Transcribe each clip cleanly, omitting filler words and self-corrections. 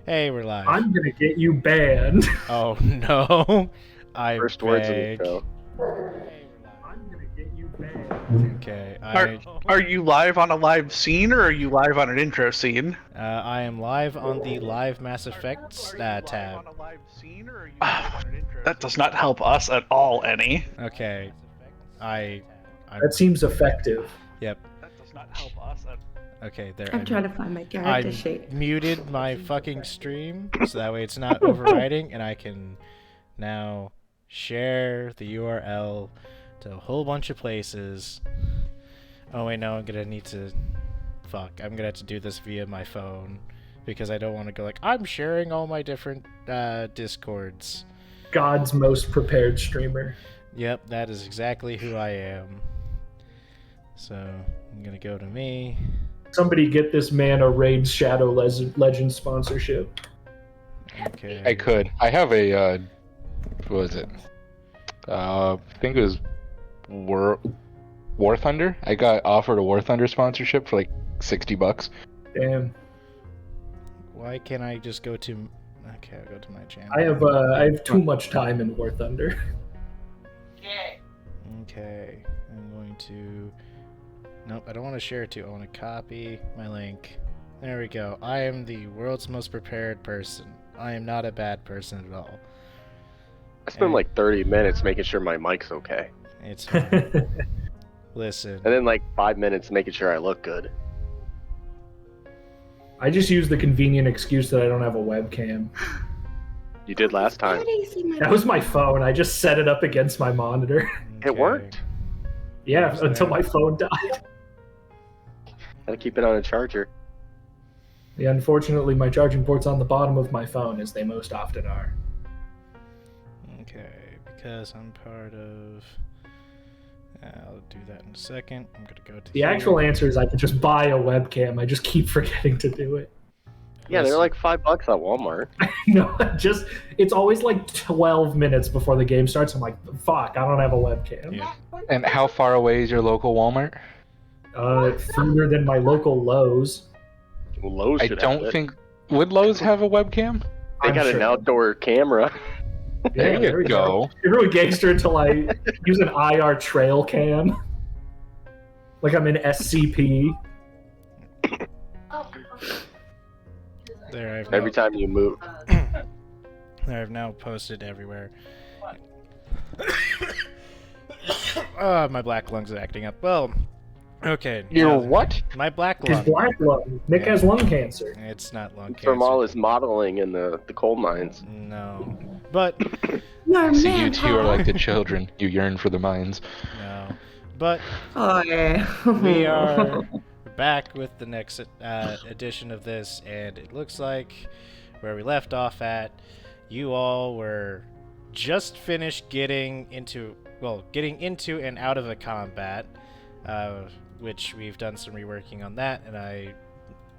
Hey, we're live. I'm gonna get you banned. Oh no. I First words of the beg. show. I'm gonna get you banned. Okay, Are you live on a live scene or are you live on an intro scene? I am live on the live Mass Effect tab. That does not help us at all, any. Okay, I'm That seems effective. Yep. That does not help us at Okay, there. I'm trying to find my character I shape. muted my fucking stream so that way it's not overriding, and I can now share the URL to a whole bunch of places. Oh wait, no, I'm gonna need to. Fuck, I'm gonna have to do this via my phone because I don't want to go like I'm sharing all my different Discords. God's most prepared streamer. Yep, that is exactly who I am. So I'm gonna go to me. Somebody get this man a Raid Shadow Legend sponsorship. Okay. I could. I have a, what was it? I think it was War Thunder. I got offered a War Thunder sponsorship for like $60. Damn. Why can't I just go to? Okay, I'll go to my channel. I have too much time in War Thunder. Okay, I'm going to. Nope, I don't want to share it to. I want to copy my link. There we go. I am the world's most prepared person. I am not a bad person at all. I spent like 30 minutes making sure my mic's okay. It's fine. Listen. And then like 5 minutes making sure I look good. I just use the convenient excuse that I don't have a webcam. You did last time. How do you see my That was my phone. I just set it up against my monitor. Okay. It worked. Yeah, Where's until that? my phone died. Gotta keep it on a charger. Yeah, unfortunately, my charging port's on the bottom of my phone, as they most often are. Okay, because I'm part of. I'll do that in a second. I'm gonna go to The here. actual answer is I could just buy a webcam. I just keep forgetting to do it. Yeah, they're Listen. like $5 at Walmart. No, it's always like 12 minutes before the game starts. I'm like, fuck, I don't have a webcam. Yeah. And how far away is your local Walmart? Further than my local Lowe's. Lowe's I should have don't it. think. Would Lowe's have a webcam? They I'm got sure. an outdoor camera. Yeah, there you we go. Everyone gangster until I use an IR trail cam. Like I'm in SCP. There, Every time you move. There, I've now posted everywhere. My black lungs are acting up. Well, okay. Your now- what? My black His lung. black lung. Nick Yeah. has lung cancer. It's not lung cancer. From all his modeling in the coal mines. No. But, No, So man, you two are like the children. You yearn for the mines. no. But Oh yeah. we are back with the next edition of this, and it looks like where we left off at, you all were just finished getting into and out of a combat, which we've done some reworking on that, and I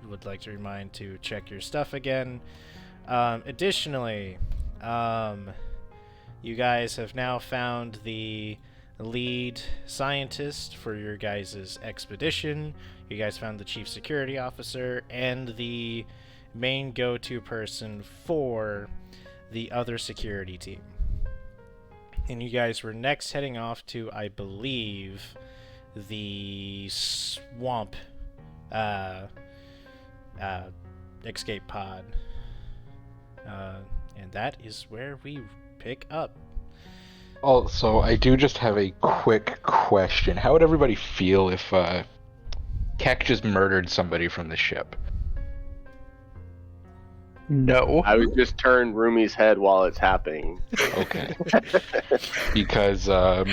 would like to remind to check your stuff again. Additionally, you guys have now found the lead scientist for your guys' expedition. You guys found the chief security officer and the main go-to person for the other security team. And you guys were next heading off to, I believe, the swamp escape pod. And that is where we pick up. Also, I do just have a quick question. How would everybody feel if Keck just murdered somebody from the ship? No. I would just turn Rumi's head while it's happening. Okay. Because I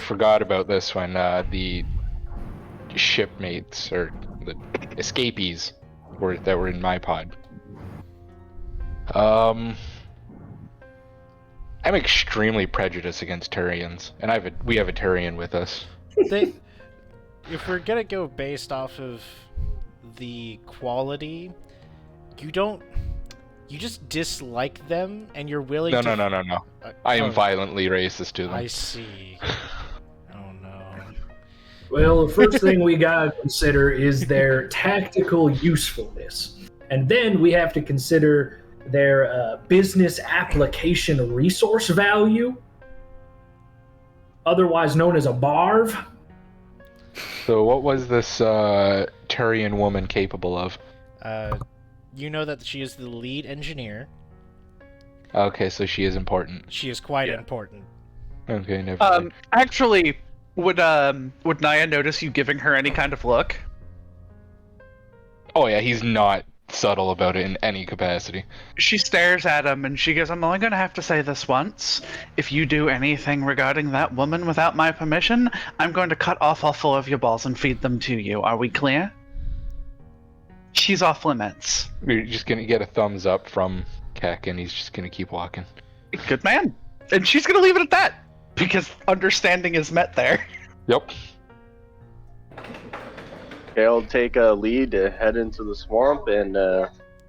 forgot about this when the shipmates or the escapees that were in my pod. I'm extremely prejudiced against Turians, and we have a Turian with us. If we're gonna go based off of the quality, you just dislike them, and you're willing No, to... no. I am oh, violently racist to them. I see. Oh no. Well, the first thing we gotta consider is their tactical usefulness. And then we have to consider their business application resource value, otherwise known as a BARV. So what was this Turian woman capable of? You know that she is the lead engineer. Okay, so she is important. She is quite Yeah. important. Okay, never mind. Actually, would Naya notice you giving her any kind of look? Oh yeah, he's not subtle about it in any capacity. She stares at him and she goes, I'm only going to have to say this once. If you do anything regarding that woman without my permission, I'm going to cut off all 4 of your balls and feed them to you. Are we clear? She's off limits. We're just gonna get a thumbs up from Keck, and he's just gonna keep walking. Good man. And she's going to leave it at that. Because understanding is met there. Yep. Okay, I'll take a lead to head into the swamp and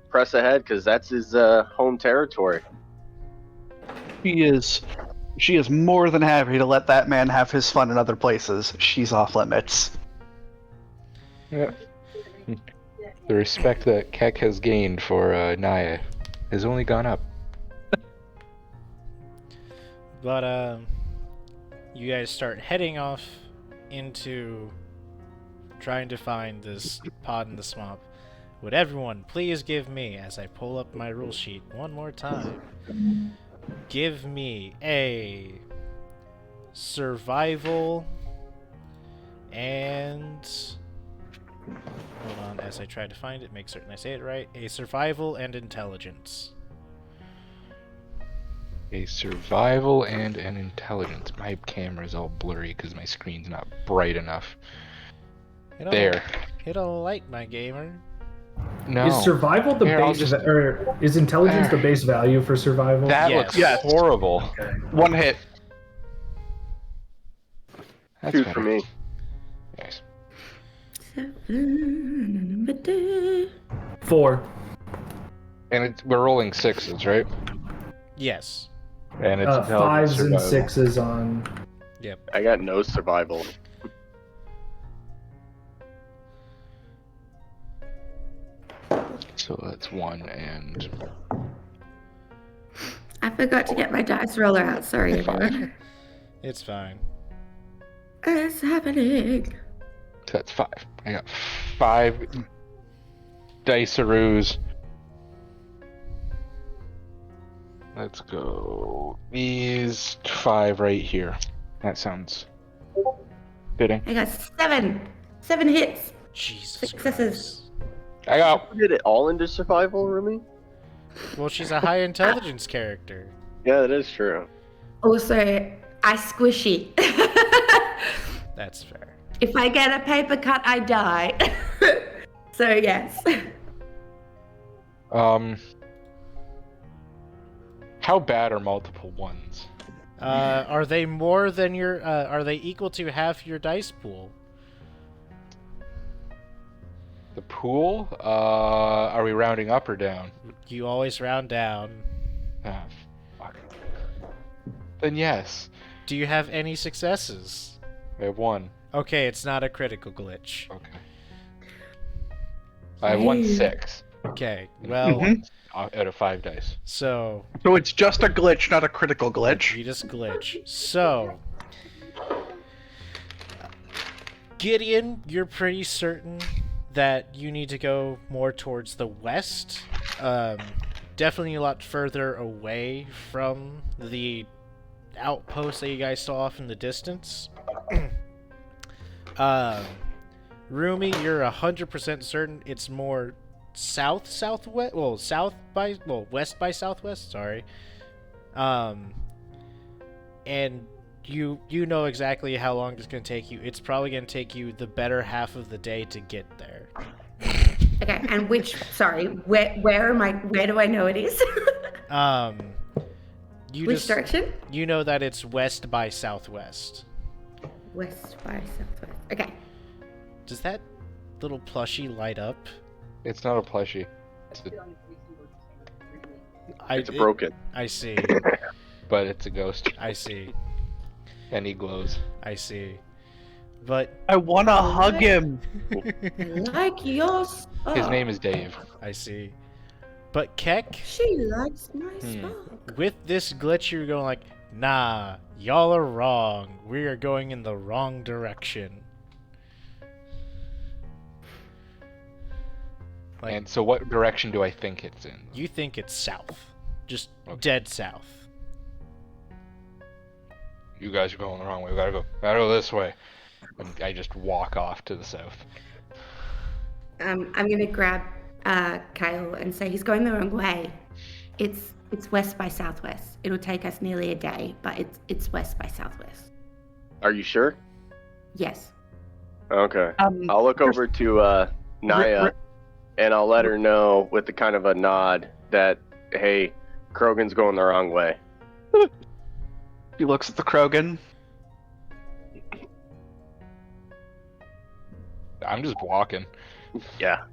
press ahead because that's his home territory. She is more than happy to let that man have his fun in other places. She's off limits. Yeah. The respect that Keck has gained for Naya has only gone up. But you guys start heading off into trying to find this pod in the swamp. Would everyone please give me, as I pull up my rule sheet one more time, give me a survival and... Hold on, as I try to find it, make certain I say it right. A survival and intelligence. A survival and an intelligence. My camera's all blurry because my screen's not bright enough. There. Hit a light, my gamer. No. Is survival the Here, I'll base, just- or is intelligence the There. base value for survival? That Yes. looks Yes. horrible. Okay. 1 hit. That's 2 better. for me. Nice. 4. And we're rolling 6s, right? Yes. And it's 5s and survival. 6s on. Yep. I got no survival. So that's 1 and I forgot to get my dice roller out. Sorry, everyone. It's fine. It's happening. so that's 5. I got 5 dice-aroos. Let's go. These 5 right here. That sounds fitting. I got 7. 7 hits. Jesus Successes. I got You did it all into survival, Rumi? Christ. Well, she's a high intelligence character. Yeah, that is true. Also, I squishy. That's fair. If I get a paper cut, I die. So yes. How bad are multiple ones? Are they more than your? Are they equal to half your dice pool? The pool? Are we rounding up or down? You always round down. Ah, fuck. Then yes. Do you have any successes? I have 1. Okay, it's not a critical glitch. Okay. I have 1 Hey. 6 Okay, well, Mhm. out of 5 dice. so So it's just a glitch, not a critical glitch. you just glitch. So, Gideon, you're pretty certain that you need to go more towards the west. Definitely a lot further away from the outpost that you guys saw off in the distance. Rumi, you're 100% certain it's more southwest. Well, west by southwest. Sorry. And you know exactly how long it's gonna take you. It's probably gonna take you the better half of the day to get there. Okay, and where am I? Where do I know it is? You Which just direction? you know that it's west by southwest. West by southwest. Okay. Does that little plushie light up? It's not a plushie. It's broken. I see. But it's a ghost. I see. And he glows. I see. But I wanna hug him. Like yours. His name is Dave. I see. But Keck, She likes my spark. with this glitch, you're going like, nah, y'all are wrong. We are going in the wrong direction. Like, And so, what direction do I think it's in? you think it's south. Just Okay. dead south. You guys are going the wrong way. We gotta go this way. And I just walk off to the south. I'm gonna grab Kale and say he's going the wrong way. It's west by southwest. It'll take us nearly a day, but it's west by southwest. Are you sure? Yes. Okay. I'll look over to Naya, and I'll let her know with the kind of a nod that, hey, Krogan's going the wrong way. He looks at the Krogan. I'm just walking. Yeah.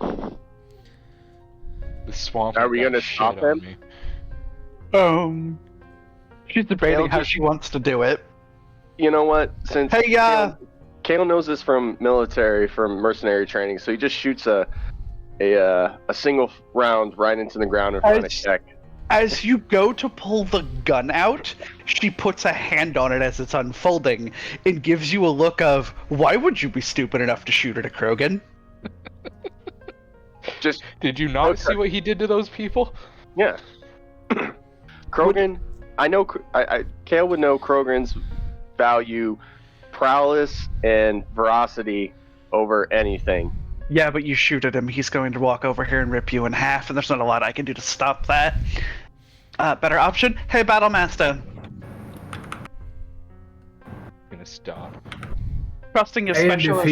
The swamp. Are we got gonna shit stop on him? me. She's debating Kale how just- she wants to do it. You know what? Since Hey, Kale knows this from mercenary training, so he just shoots a single round right into the ground in front of As- Keck. As you go to pull the gun out, she puts a hand on it as it's unfolding and gives you a look of, why would you be stupid enough to shoot at a Krogan? Just Did you not Okay. see what he did to those people? yeah. Krogan, I know. Kale would know Krogan's value prowess and veracity over anything. Yeah, but you shoot at him, he's going to walk over here and rip you in half, and there's not a lot I can do to stop that. Better option? Hey, Battlemaster. Gonna stop. Trusting your And specialist.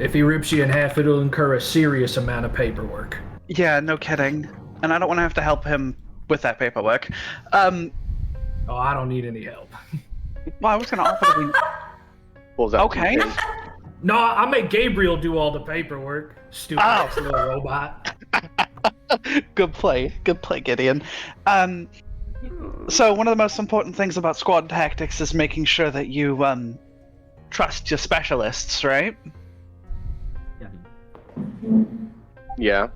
if he rips you in half, it'll incur a serious amount of paperwork. Yeah, no kidding. And I don't want to have to help him with that paperwork. Oh, I don't need any help. Well, I was going to offer to be... Pulls out two Okay. pins. No, I make Gabriel do all the paperwork. Stupid ass little robot. Good play, Gideon. So one of the most important things about squad tactics is making sure that you trust your specialists, right? Yeah.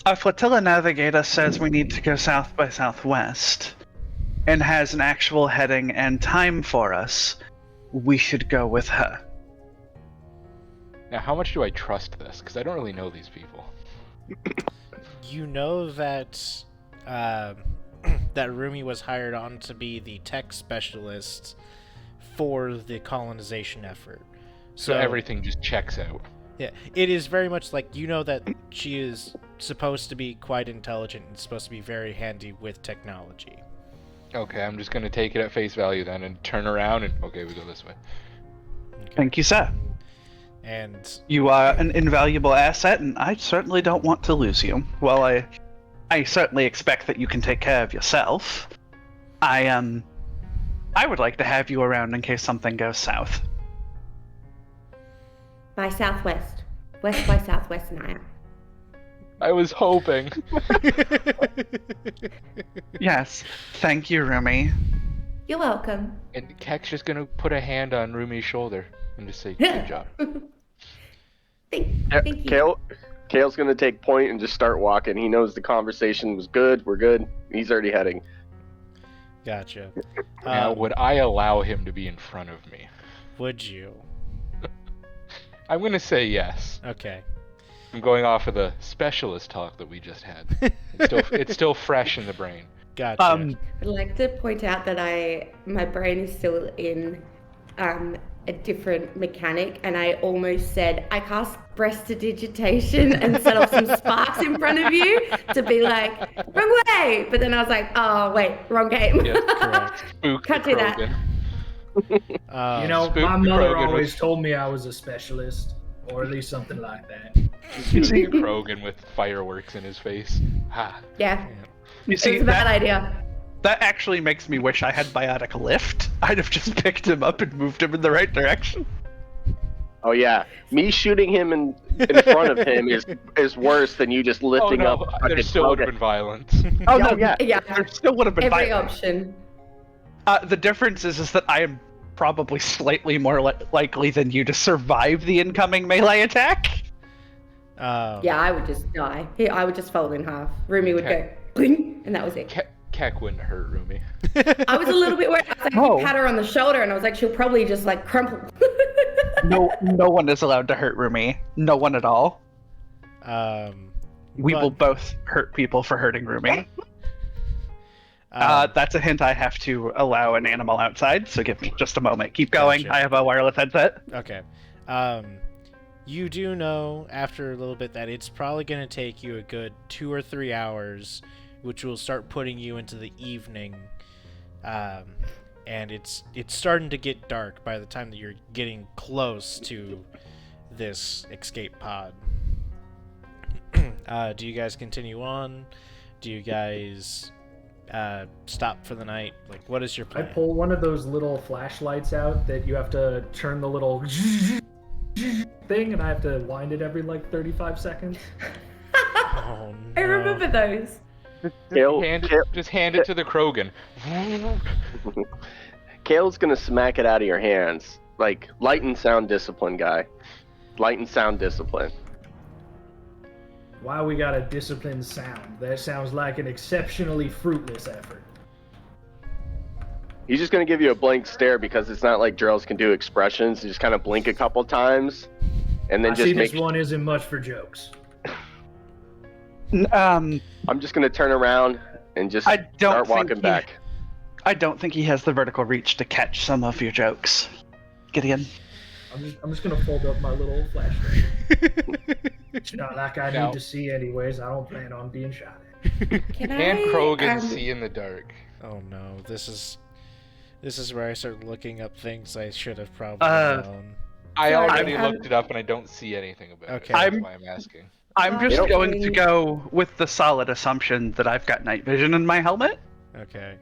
Our flotilla navigator says we need to go south by southwest, and has an actual heading and time for us. We should go with her. Now, how much do I trust this? Because I don't really know these people. You know that that Rumi was hired on to be the tech specialist for the colonization effort. So everything just checks out. Yeah, it is very much like, you know that she is supposed to be quite intelligent and supposed to be very handy with technology. Okay, I'm just gonna take it at face value then and turn around and okay, we go this way. Thank you, sir. And You are an invaluable asset, and I certainly don't want to lose you. Well, I certainly expect that you can take care of yourself. I would like to have you around in case something goes south. By southwest. West by southwest, Naya. I was hoping. Yes, thank you, Rumi. You're welcome. And Keck's just gonna put a hand on Rumi's shoulder and just say, good job. Thank you. Kale's gonna take point and just start walking. He knows the conversation was good. We're good. He's already heading. gotcha. Now, would I allow him to be in front of me? Would you? I'm gonna say yes. Okay. I'm going off of the specialist talk that we just had. It's still fresh in the brain. Gotcha. I'd like to point out that my brain is still in a different mechanic, and I almost said I cast prestidigitation and set off some sparks in front of you to be like, wrong way, but then I was like, oh wait, wrong game. Yeah, correct. Spook Can't the do that. Krogan. You know, Spook my the mother Krogan always with- told me I was a specialist, or at least something like that. Spook the Krogan with fireworks in his face. Ha. Yeah, You it's see, a bad that, idea. that actually makes me wish I had biotic lift. I'd have just picked him up and moved him in the right direction. Oh yeah, me shooting him in front of him is worse than you just Oh lifting no, up. there fucking still would have Krogan. been violence. Oh Yeah, no, yeah. Yeah, there still would have been every violence. option. The difference is that I am probably slightly more likely than you to survive the incoming melee attack. Yeah, I would just die. I would just fold in half. Rumi would go, bling, and that was it. Keck wouldn't hurt Rumi. I was a little bit worried. I was like, Oh. pat her on the shoulder, and I was like, she'll probably just like crumple. No one is allowed to hurt Rumi. No one at all. We But- will both hurt people for hurting Rumi. That's a hint I have to allow an animal outside, so give me just a moment. Keep going. Gotcha. I have a wireless headset. Okay. You do know after a little bit that it's probably going to take you a good 2 or 3 hours, which will start putting you into the evening. And it's starting to get dark by the time that you're getting close to this escape pod. Do you guys continue on? Do you guys stop for the night? Like, what is your I plan? pull one of those little flashlights out that you have to turn the little thing, and I have to wind it every like 35 seconds. Oh, I no. remember those. Just hand it to the Krogan. Kale's gonna smack it out of your hands. Like, light and sound discipline, guy. Light and sound discipline. Why we got a disciplined sound? That sounds like an exceptionally fruitless effort. He's just gonna give you a blank stare because it's not like Drells can do expressions. You just kind of blink a couple times, and then I just see make. this one isn't much for jokes. I'm just gonna turn around and just I don't start think walking he- back. I don't think he has the vertical reach to catch some of your jokes. Gideon. I'm just gonna fold up my little flashlight. It's not like I Now- need to see anyways. I don't plan on being shot at. Can Can I, Krogan see in the dark? Oh no, this is where I start looking up things I should have probably known. I Sorry, already I'm- looked it up and I don't see anything about Okay. it. That's I'm- why I'm asking. I'm just You know- going to go with the solid assumption that I've got night vision in my helmet, Okay.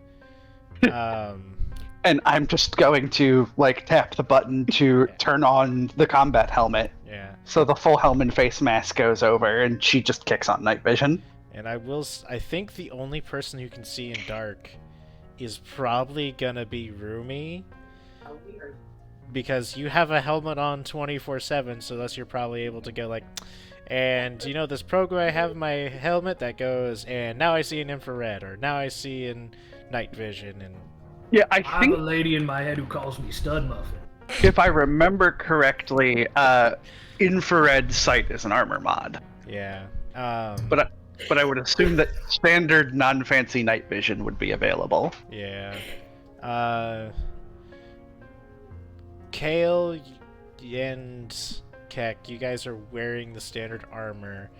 and I'm just going to like tap the button to turn on the combat helmet, Yeah. so the full helmet and face mask goes over, and she just kicks on night vision. And I think the only person who can see in dark is probably gonna be Rumi. Because you have a helmet on 24/7, so thus you're probably able to go like, and you know this program I have in my helmet that goes, and now I see in infrared, or now I see in night vision, and Yeah, I I have think a lady in my head who calls me Stud Muffin. if I remember correctly, infrared sight is an armor mod, yeah. but I would assume that standard non-fancy night vision would be available. Yeah. Kale and Keck, you guys are wearing the standard armor.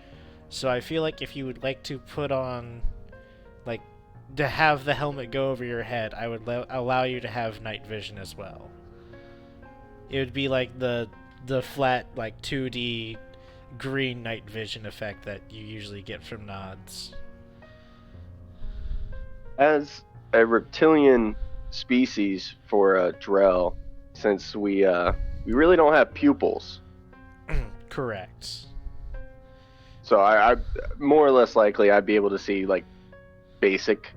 So I feel like if you would like to put on, like, to have the helmet go over your head, I would allow you to have night vision as well. It would be like the flat, like, 2D green night vision effect that you usually get from nods. As a reptilian species for a Drell, since we really don't have pupils, Correct. so I more or less likely I'd be able to see like basic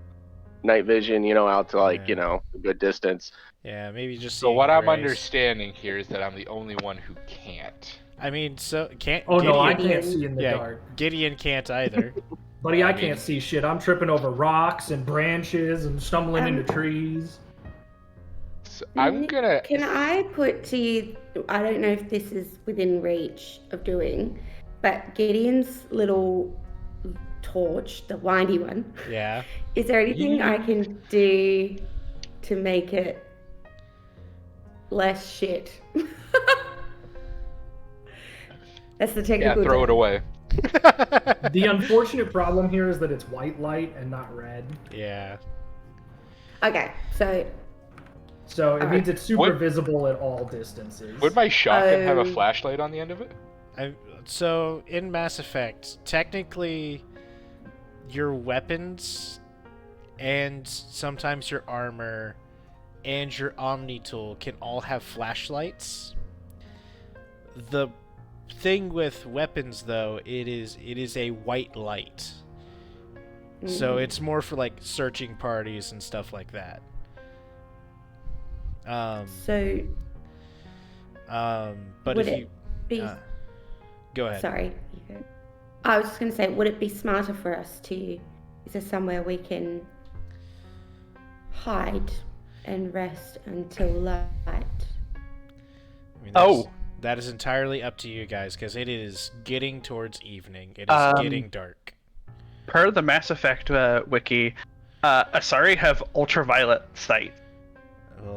night vision, out to like Yeah. a good distance. Yeah, maybe just So seeing what I'm grays. understanding here is that I'm the only one who can't. I mean, so can't. Oh no, I Gideon, can't see in the yeah, dark. Gideon can't either. Buddy, I I mean- can't see shit. I'm tripping over rocks and branches and stumbling into trees. So I'm gonna. Can I put to you? I don't know if this is within reach of doing, but Gideon's little torch, the windy one. Yeah. Is there anything I can do to make it less shit? That's the Yeah, technical. throw it term. away. The unfortunate problem here is that it's white light and not red. Yeah. Okay, so So it Alright. means it's super Would- visible at all distances. Would my shotgun have a Um, flashlight on the end of it? So in Mass Effect, technically, your weapons and sometimes your armor and your Omni tool can all have flashlights. The thing with weapons, though, it is a white light. So it's more for like searching parties and stuff like that. so But would if it you be uh, Go ahead. Sorry. I was just going to say, would it be smarter for us to... Is there somewhere we can hide and rest until light? I mean, that is entirely up to you guys, because it is getting towards evening. It is getting dark. Per the Mass Effect wiki, Asari have ultraviolet sight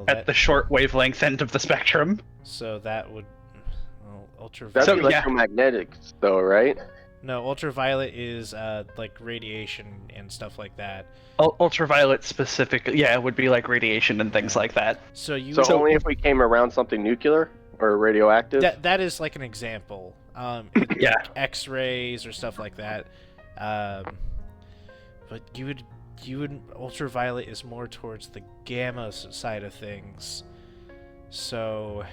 at the short wavelength end of the spectrum. So that would... ultraviolet... That's electromagnetic, though, right? No, ultraviolet is like radiation and stuff like that. Ultraviolet specifically, yeah, it would be like radiation and things like that. So only if we came around something nuclear or radioactive? That is like an example. Yeah. Like X-rays or stuff like that. But you would ultraviolet is more towards the gamma side of things. So,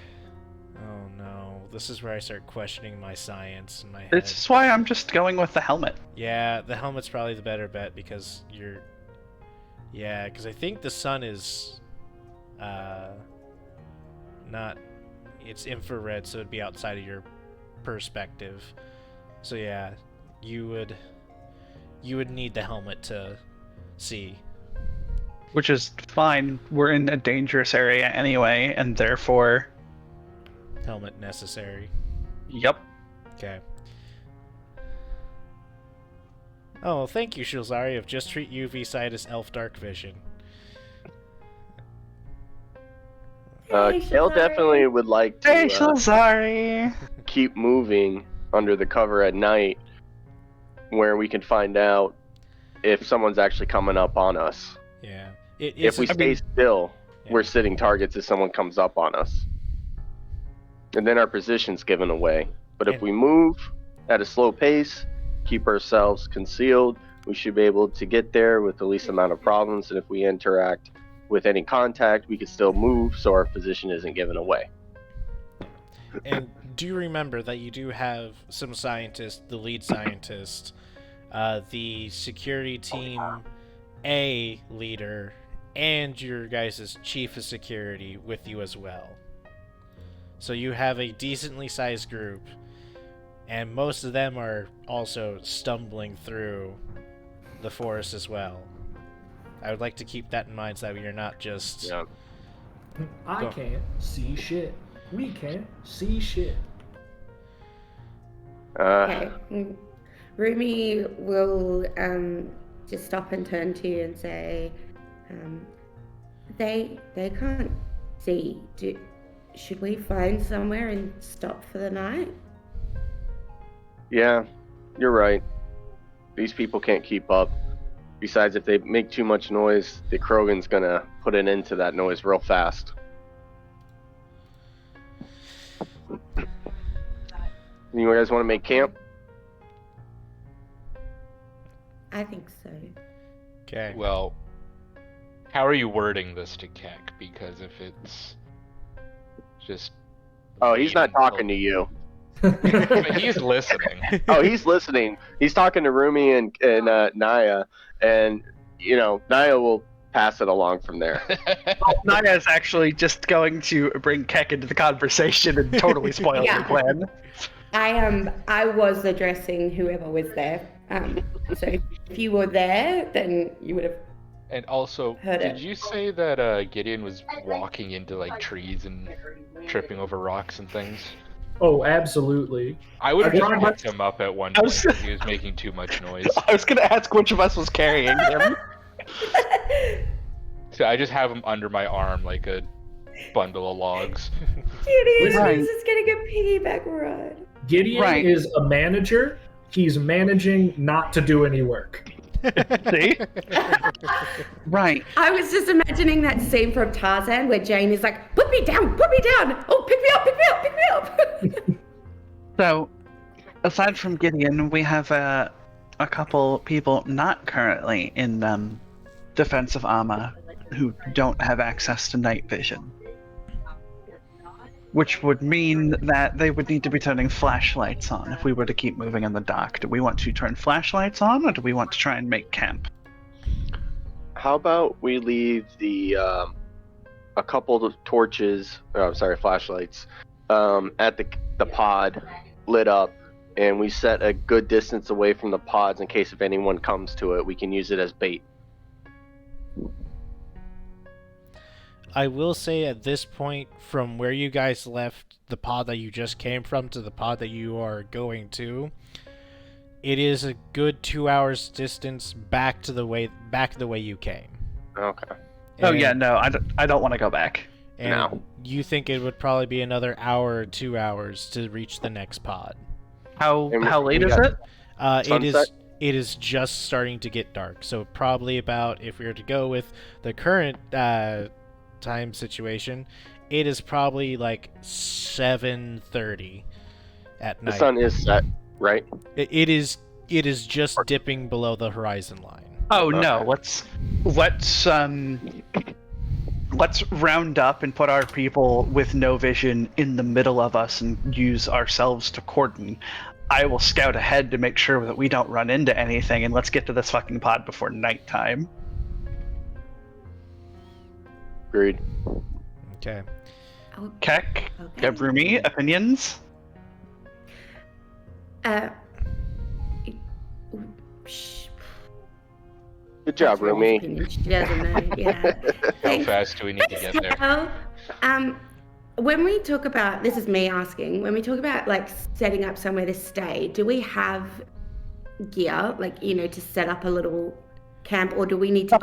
oh no, this is where I start questioning my science in my head. This is why I'm just going with the helmet. Yeah, the helmet's probably the better bet because you're... Yeah, because I think the sun is... not... It's infrared, so it'd be outside of your perspective. So yeah, you would need the helmet to see. Which is fine. We're in a dangerous area anyway, and therefore... Helmet necessary. Yep. Okay. Oh, well, thank you, Shulzari, of Just Treat UV Sightus Elf Dark Vision. Kale definitely would like to Hey, Shulzari! keep moving under the cover at night where we can find out if someone's actually coming up on us. Yeah. If we stay still, we're sitting targets if someone comes up on us. And then our position's given away. But if we move at a slow pace, keep ourselves concealed, we should be able to get there with the least amount of problems. And if we interact with any contact, we can still move so our position isn't given away. And do remember that you do have some scientists, the lead scientist, the security team A leader, and your guys' chief of security with you as well. So you have a decently sized group, and most of them are also stumbling through the forest as well. I would like to keep that in mind so that you're not just... Yeah. I can't see shit. We can't see shit. Okay. Rumi will just stop and turn to you and say, they can't see. Should we find somewhere and stop for the night? Yeah, you're right. These people can't keep up. Besides, if they make too much noise, the Krogan's gonna put an end to that noise real fast. You guys want to make camp? I think so. Okay. Well, how are you wording this to Keck? Because if it's just... Oh, he's not talking to you. He's listening. Oh, he's listening. He's talking to Rumi and Naya, and Naya will pass it along from there. Naya is actually just going to bring Keck into the conversation and totally spoil your plan. I was addressing whoever was there. So if you were there, then you would have. And also, heard did it. you say that Gideon was walking into like trees and tripping over rocks and things? Oh, absolutely. I would have I just tried picked him up at one point because he was making too much noise. I was going to ask which of us was carrying him. So I just have him under my arm like a bundle of logs. Gideon Right. is getting a piggyback ride. Gideon is a manager. He's managing not to do any work. See? Right. I was just imagining that scene from Tarzan where Jane is like, put me down, oh, pick me up, pick me up, pick me up. So, aside from Gideon, we have a couple people not currently in defensive armor who don't have access to night vision. Which would mean that they would need to be turning flashlights on if we were to keep moving in the dark. Do we want to turn flashlights on, or do we want to try and make camp? How about we leave the a couple of torches, flashlights, at the pod lit up, and we set a good distance away from the pods in case if anyone comes to it, we can use it as bait. I will say at this point, from where you guys left the pod that you just came from to the pod that you are going to, it is a good 2 hours distance back the way you came. Okay. Oh And- yeah, no, I don't want to go back. And No. you think it would probably be another hour or 2 hours to reach the next pod. How And late we is got- it? It is just starting to get dark. So probably about, if we were to go with the current time situation, it is probably like 7:30 at The night. sun is set, right? It is just dipping below the horizon line. Oh no, Okay. let's round up and put our people with no vision in the middle of us and use ourselves to cordon. I will scout ahead to make sure that we don't run into anything, and let's get to this fucking pod before nighttime. Agreed. Okay. Keck, Okay. Rumi, opinions? Uh, sh- Good job, that's Rome's Rumi. opinion. She doesn't know. Yeah. How Thanks. fast do we need to get there? Cal. When we talk about, this is me asking, when we talk about like setting up somewhere to stay, do we have gear, like, to set up a little camp, or do we need to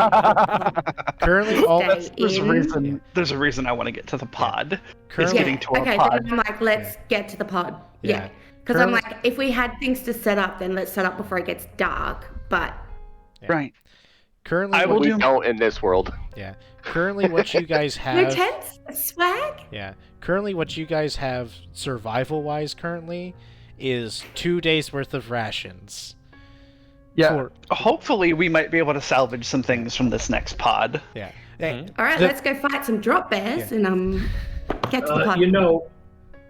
Currently, all stay in? There's a reason I want to get to the pod. currently, getting to our okay, pod. then I'm like, let's get to the pod. Yeah. Yeah. Because I'm Currently- like, if we had things to set up, then let's set up before it gets dark. But Right. currently, I will We do- don't in this world. yeah. Currently, what you guys no have. tents, swag. Yeah. Currently, what you guys have survival-wise currently is 2 days worth of rations. Yeah. For- Hopefully, we might be able to salvage some things from this next pod. yeah. All right, The- let's go fight some drop bears and get to the pod.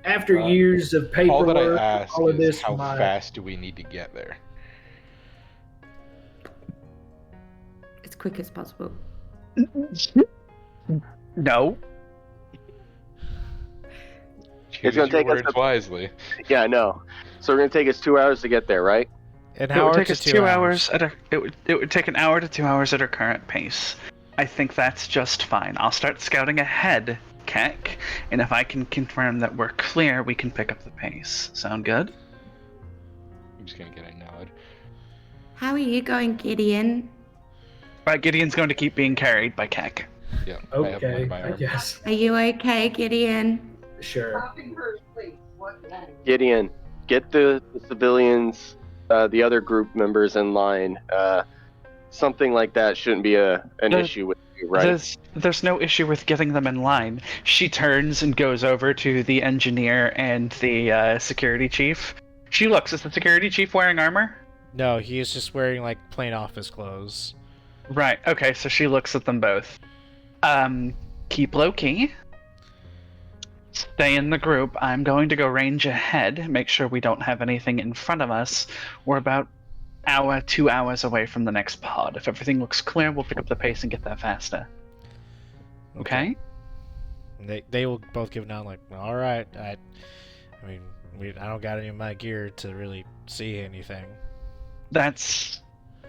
After years of All that I paperwork, ask all of is this, how my fast do we need to get there? As quick as possible. No. Choose gonna your take us words a- wisely. Yeah, I know. So we're gonna take us 2 hours to get there, right? An It hour would take to us 2 2 hours. hours it would take an hour to 2 hours at our current pace. I think that's just fine. I'll start scouting ahead, Keck, and if I can confirm that we're clear, we can pick up the pace. Sound good? I'm just gonna get a nod. How are you going, Gideon? Right, Gideon's going to keep being carried by Keck. Yeah. I have one okay, in my I arm. guess. Are you okay, Gideon? Sure. Gideon, get the civilians, the other group members in line. Something like that shouldn't be an No, issue with you, right? There's no issue with getting them in line. She turns and goes over to the engineer and the security chief. She looks. Is the security chief wearing armor? No, he is just wearing like plain office clothes. Right. Okay. So she looks at them both. Keep low key. Stay in the group. I'm going to go range ahead. Make sure we don't have anything in front of us. We're about 2 hours away from the next pod. If everything looks clear, we'll pick up the pace and get there faster. Okay. And they will both give a nod like, all right. I mean, I don't got any of my gear to really see anything. That's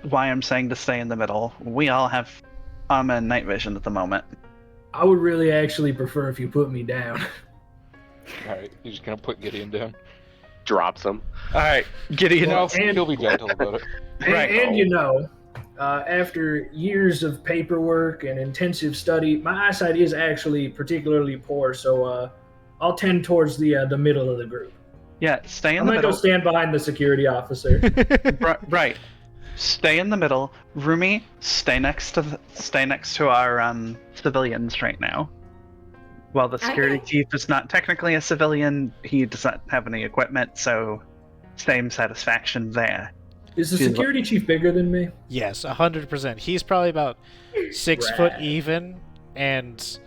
why I'm saying to stay in the middle. We all have armor and night vision at the moment. I would really actually prefer if you put me down. Alright, you're just gonna put Gideon down. Drops them. All right, Gideon. Well, He'll be gentle about it. Right. And after years of paperwork and intensive study, my eyesight is actually particularly poor, so I'll tend towards the middle of the group. Yeah, stay in I'm the gonna go middle. stand behind the security officer. Right. Stay in the middle. Rumi, stay next to our civilians right now. While the security Okay. chief is not technically a civilian, he does not have any equipment, so same satisfaction there. Is the She's- security chief bigger than me? Yes, 100%. He's probably about 6 foot Rad. even and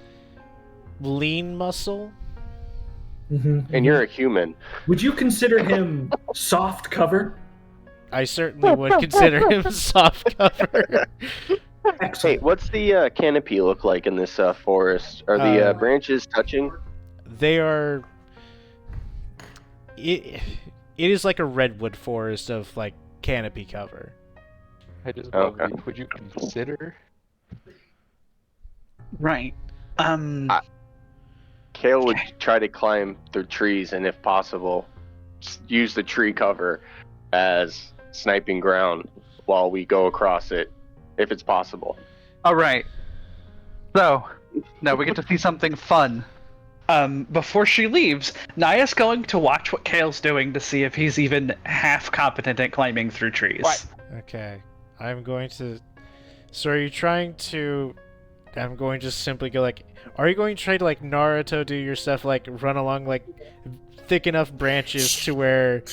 lean muscle. And you're a human. Would you consider him soft cover? I certainly would consider him soft cover. Hey, Excellent. what's the canopy look like in this forest? Are the branches touching? They are. it is like a redwood forest of like canopy cover. That is Okay. lovely. Would you consider? Right. Kale would try to climb through trees, and if possible, use the tree cover as sniping ground while we go across it, if it's possible. All right. So, now we get to see something fun. Before she leaves, Naya's going to watch what Kale's doing to see if he's even half competent at climbing through trees. What? Okay. I'm going to... So are you trying to... I'm going to simply go like... Are you going to try to like Naruto do your stuff, like run along like thick enough branches to where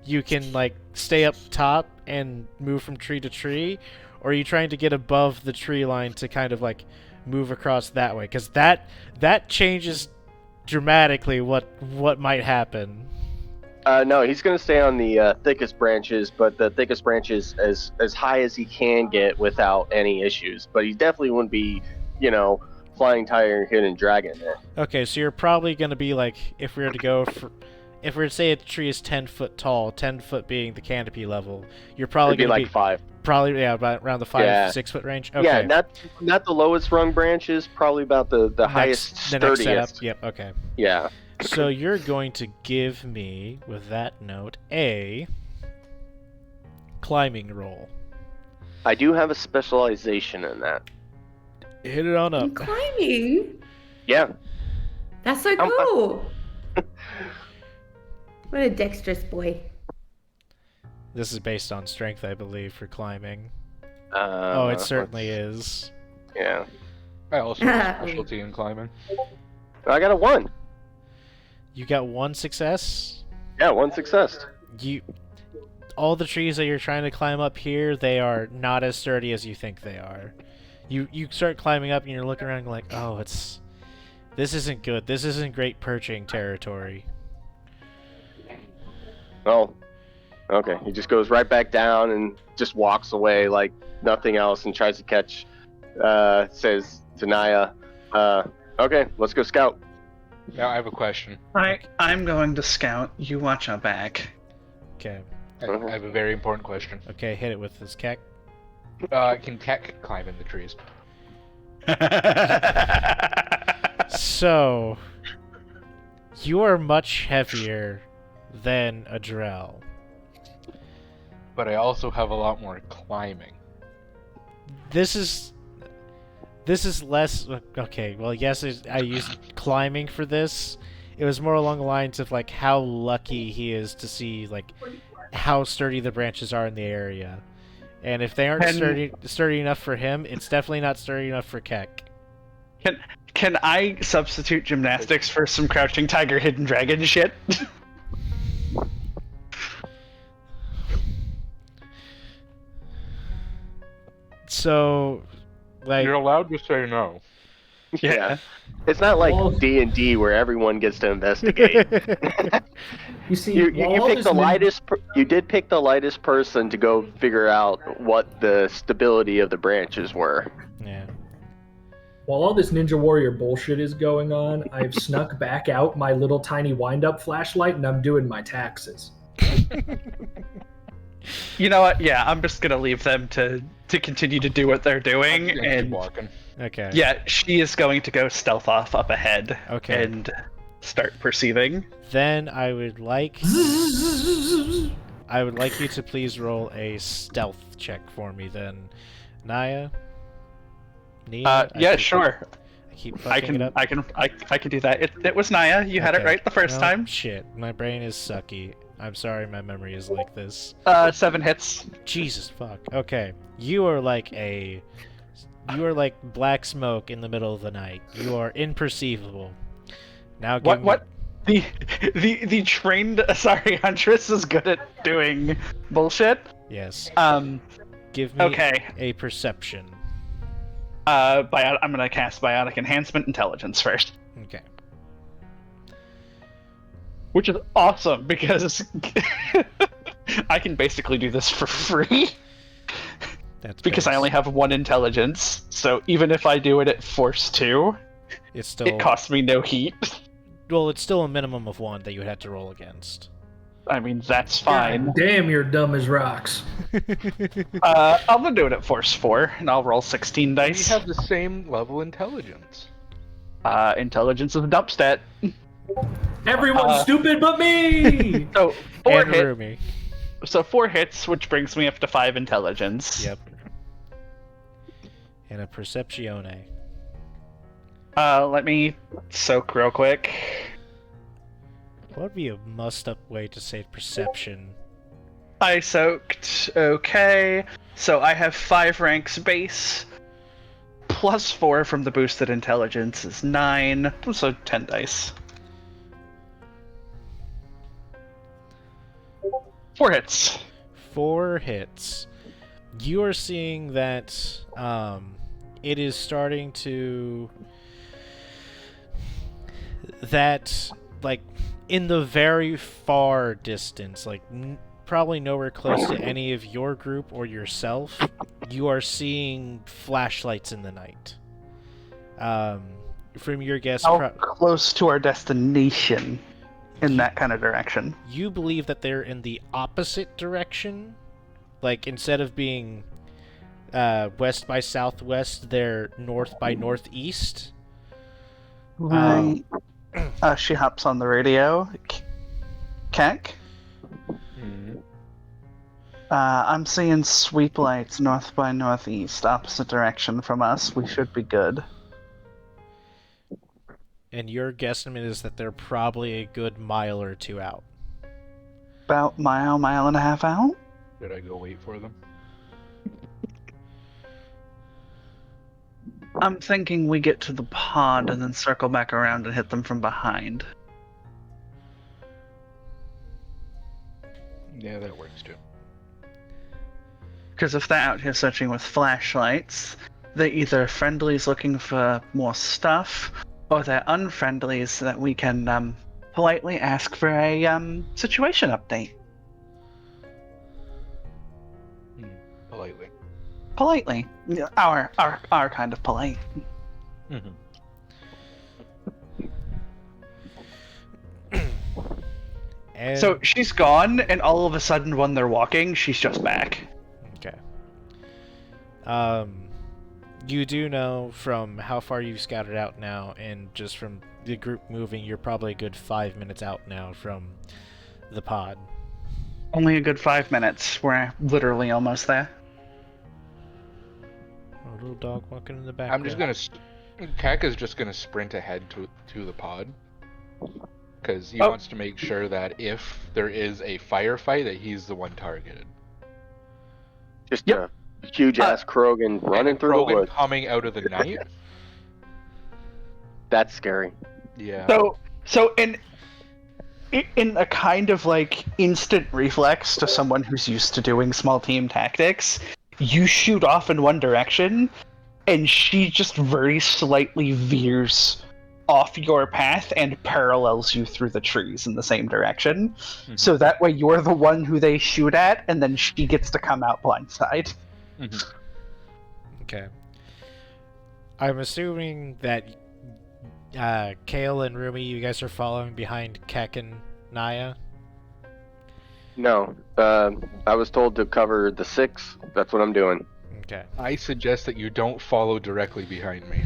you can like stay up top and move from tree to tree? Or are you trying to get above the tree line to kind of like move across that way? Because that changes dramatically what might happen. No, he's going to stay on the thickest branches, but the thickest branches as high as he can get without any issues. But he definitely wouldn't be, flying tiger hidden dragon there. Okay, so you're probably going to be like, if we were to say a tree is 10 foot tall, 10 foot being the canopy level, you're probably It'd be going to like 5. Probably, yeah, about around the 5, Yeah. 6 foot range. Okay. Yeah, not the lowest rung branches, probably about the highest, the next sturdiest. setup. Yep. Okay. Yeah. So you're going to give me, with that note, a climbing roll. I do have a specialization in that. Hit it on I'm up. climbing. Yeah. That's so cool. What a dexterous boy. This is based on strength, I believe, for climbing. Oh, It certainly is. Yeah. I also have a specialty in climbing. I got a 1. You got 1 success. Yeah, 1 success. All the trees that you're trying to climb up here, they are not as sturdy as you think they are. You start climbing up and you're looking around like, oh, this isn't good. This isn't great perching territory. Oh. Okay. He just goes right back down and just walks away like nothing else and tries to catch, says to Naya, okay, let's go scout. Now I have a question. I'm going to scout. You watch our back. Okay. I have a very important question. Okay, hit it with this keck. Can Keck climb in the trees? So, you are much heavier than Adrel. But I also have a lot more climbing. This is less... Okay, well, yes, I used climbing for this. It was more along the lines of, like, how lucky he is to see, like, how sturdy the branches are in the area. And if they aren't sturdy enough for him, it's definitely not sturdy enough for Keck. Can I substitute gymnastics for some crouching tiger, hidden dragon shit? So, like... You're allowed to say no. Yeah. It's not like Well- D&D where everyone gets to investigate. You see, You while all picked this the nin- lightest. You did pick the lightest person to go figure out what the stability of the branches were. Yeah. While all this Ninja Warrior bullshit is going on, I've snuck back out my little tiny wind-up flashlight and I'm doing my taxes. You know what? Yeah, I'm just gonna leave them to continue to do what they're doing, I'm gonna keep and walking. Okay. yeah, she is going to go stealth off up ahead. Okay. And start perceiving. Then I would like you to please roll a stealth check for me. Then, Naya. Nia? Yeah, sure. I keep I fucking it up. can do that. It was Naya. You had it Okay. right the first No, time. Shit, my brain is sucky. I'm sorry, my memory is like this. 7 hits. Jesus fuck. Okay, you are like black smoke in the middle of the night. You are imperceivable. Now give me... What? The trained huntress is good at doing bullshit. Yes. Give me Okay. a perception. I'm gonna cast Biotic Enhancement Intelligence first, Okay. which is awesome because I can basically do this for free That's because I base. only have 1 intelligence. So even if I do it at Force 2, It's still it costs me no heat. well. It's still a minimum of 1 that you would have to roll against. I mean, that's fine. God damn, you're dumb as rocks. I'm gonna do it at force 4, and I'll roll 16 We dice. have the same level intelligence. Intelligence is a dump stat. Everyone's stupid but me! So 4 And hits. Rumi. So 4 hits, which brings me up to 5 intelligence. Yep. And a Perceptione. Let me soak real quick. What would be a messed-up way to say perception? I soaked. Okay. So I have 5 ranks base. Plus 4 from the boosted intelligence is 9. So 10 dice. 4 hits. 4 hits. You are seeing that it is starting to... That, like, in the very far distance, like, probably nowhere close to any of your group or yourself, you are seeing flashlights in the night. From your guess, How close to our destination in that kind of direction? you believe that they're in the opposite direction. Like, instead of being west by southwest, they're north by northeast. Right. She hops on the radio. Kek? I'm seeing sweep lights north by northeast, opposite direction from us. We should be good. And your guesstimate is that they're probably a good mile or 2 out. About mile and a half out? Did I go wait for them? I'm thinking we get to the pod and then circle back around and hit them from behind. Yeah, that works too. Because if they're out here searching with flashlights, they're either friendlies looking for more stuff, or they're unfriendlies that we can politely ask for a situation update. Politely. Politely. Yeah, our kind of polite. And So she's gone, and all of a sudden when they're walking, she's just back. okay. You do know from how far you've scouted out now, and just from the group moving, you're probably a good 5 minutes out now from the pod. Only a good 5 minutes. We're literally almost there. A little dog walking in the background. I'm just gonna. Kaka's just gonna sprint ahead to the pod, because he wants to make sure that if there is a firefight, that he's the one targeted. Just a huge ass Krogan running through the Krogan woods. coming out of the night. That's scary. Yeah. So in a kind of like instant reflex to someone who's used to doing small team tactics, you shoot off in one direction, and she just very slightly veers off your path and parallels you through the trees in the same direction. Mm-hmm. So that way you're the one who they shoot at, and then she gets to come out blindside. Mm-hmm. Okay. I'm assuming that Kale and Rumi, you guys are following behind Kek and Naya. No, I was told to cover the 6. That's what I'm doing. Okay. I suggest that you don't follow directly behind me.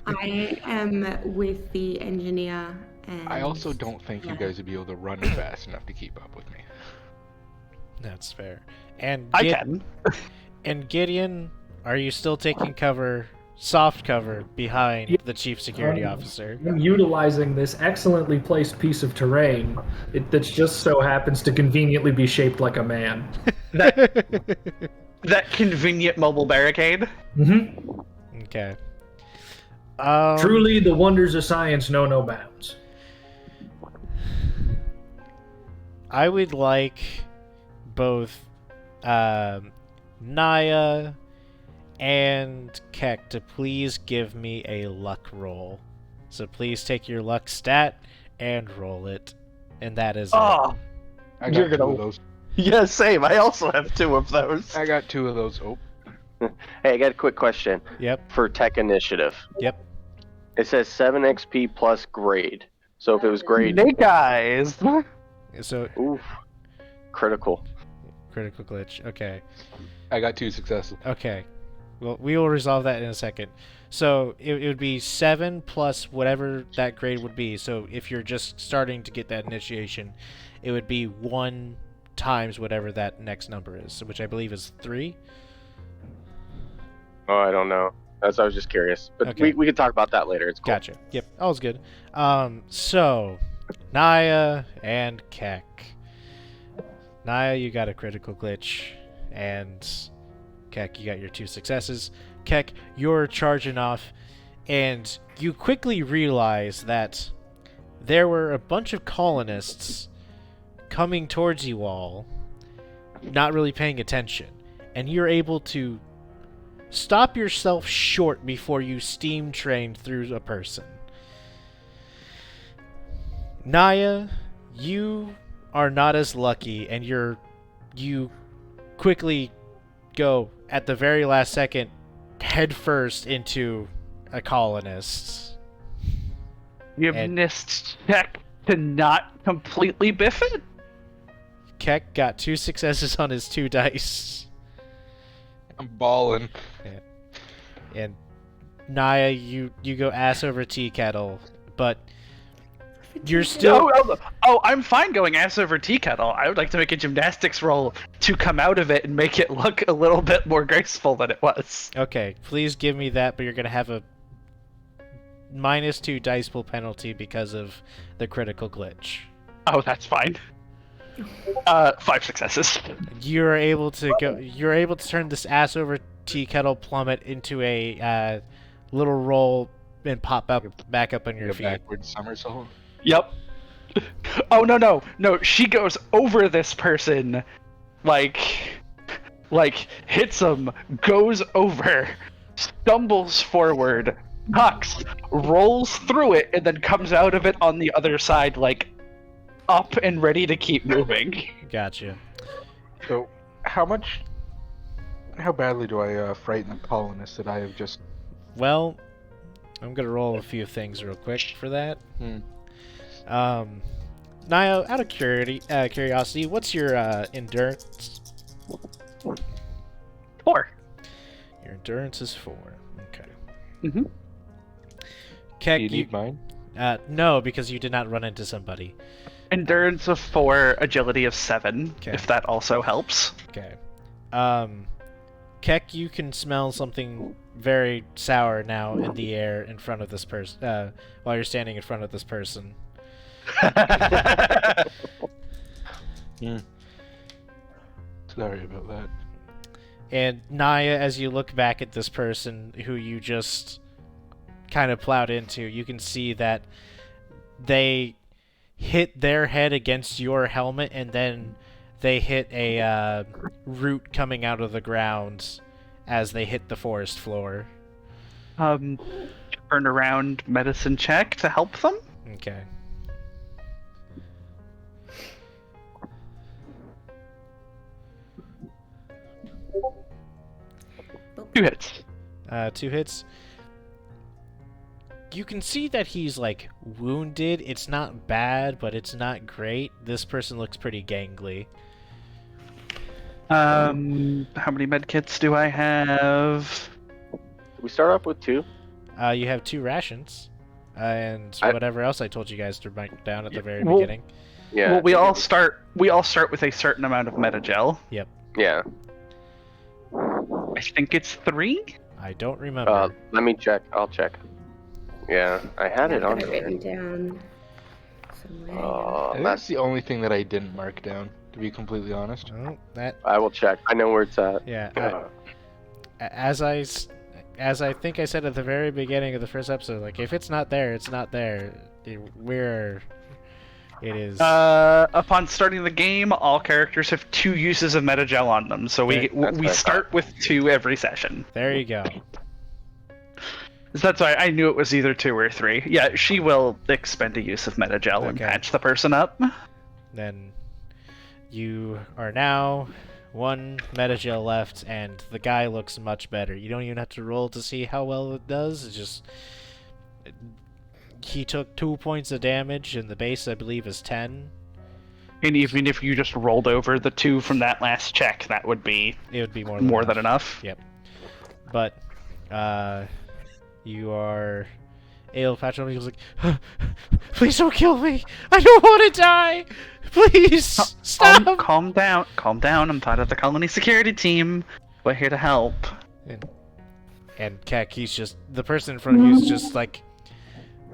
I am with the engineer. And I also don't think you guys would be able to run fast enough to keep up with me. That's fair. And I can. And Gideon, are you still taking cover, soft cover, behind the chief security officer? I'm utilizing this excellently placed piece of terrain that just so happens to conveniently be shaped like a man. That convenient mobile barricade. Mm-hmm. Okay. Truly, the wonders of science know no bounds. I would like both Naya and Kek to please give me a luck roll. So please take your luck stat and roll it. And that is Oh, I got You're 2 gonna- of those. yeah, same. I also have 2 of those. I got 2 of those. Oh, Hey, I got a quick question it. Yep. for Tech Initiative. Yep. It says 7 XP plus grade. So if it was grade, Hey guys. So Oof. Critical. critical glitch. Okay. I got 2 successes. Okay. Well, we will resolve that in a second. So it would be 7 plus whatever that grade would be. So if you're just starting to get that initiation, it would be 1 times whatever that next number is, which I believe is 3. Oh, I don't know. I was just curious. But Okay. we can talk about that later. It's cool. Gotcha. Yep, all's good. So Naya and Keck. Naya, you got a critical glitch, and Keck, you got your 2 successes. Keck, you're charging off, and you quickly realize that there were a bunch of colonists coming towards you all, not really paying attention, and you're able to stop yourself short before you steam train through a person. Naya, you are not as lucky, and you quickly go at the very last second head first into a colonist. You And- missed check to not completely biff it. Keck got 2 successes on his 2 dice. I'm balling. And Naya, you go ass over tea kettle, but you're still Oh, I'm fine going ass over tea kettle. I would like to make a gymnastics roll to come out of it and make it look a little bit more graceful than it was. okay. Please give me that, but you're gonna have a -2 dice pool penalty because of the critical glitch. Oh, that's fine. 5 successes. You're able to turn this ass over tea kettle plummet into a little roll and pop up back up on your Your feet. backward somersault. Yep. Oh, no, she goes over this person, like hits him, goes over, stumbles forward, ducks, rolls through it, and then comes out of it on the other side, like, up and ready to keep moving. Gotcha. So, how badly do I frighten the colonists that I have just... Well, I'm gonna roll a few things real quick for that. Naya, out of curiosity, what's your endurance? 4. Your endurance is 4. Okay. Mhm. Keck, Do you need mine? no, because you did not run into somebody. Endurance of 4, agility of 7, Okay. if that also helps. Okay. Keck, you can smell something very sour now in the air in front of this person, while you're standing in front of this person. Sorry about that. And Naya, as you look back at this person who you just kind of plowed into, you can see that they hit their head against your helmet, and then they hit a root coming out of the ground as they hit the forest floor. Turn around medicine check to help them. Okay. Two hits. 2 hits. You can see that he's, like, wounded. It's not bad, but it's not great. This person looks pretty gangly. How many medkits do I have? We start off with 2. You have 2 rations. And I- whatever else I told you guys to write down at the very Well- beginning. Yeah. Well, we all start with a certain amount of metagel. Yeah. I think it's 3. I don't remember. Let me check. I'll check. Yeah, I had it I've on got it here. written down somewhere. Oh, I think that's. that's the only thing that I didn't mark down, to be completely honest. Oh, that, I will check. I know where it's at. yeah. As I think I said at the very beginning of the first episode, like, if it's not there, it's not there. It is. Upon starting the game, all characters have 2 uses of metagel on them, so Okay, that's we what I start with 2 every session. There you go. So that's why I knew it was either 2 or 3. Yeah, she will expend a use of metagel and Okay. patch the person up. Then you are now 1 metagel left, and the guy looks much better. You don't even have to roll to see how well it does. It's just he took 2 points of damage, and the base I believe is 10. And even if you just rolled over the 2 from that last check, that would be It would be more than enough. Yep. But you are able to patch on. He was like, "Please don't kill me. I don't want to die. Please stop." Calm down. Calm down. I'm part of the colony security team. We're here to help. And Keck, he's just the person in front of you is just like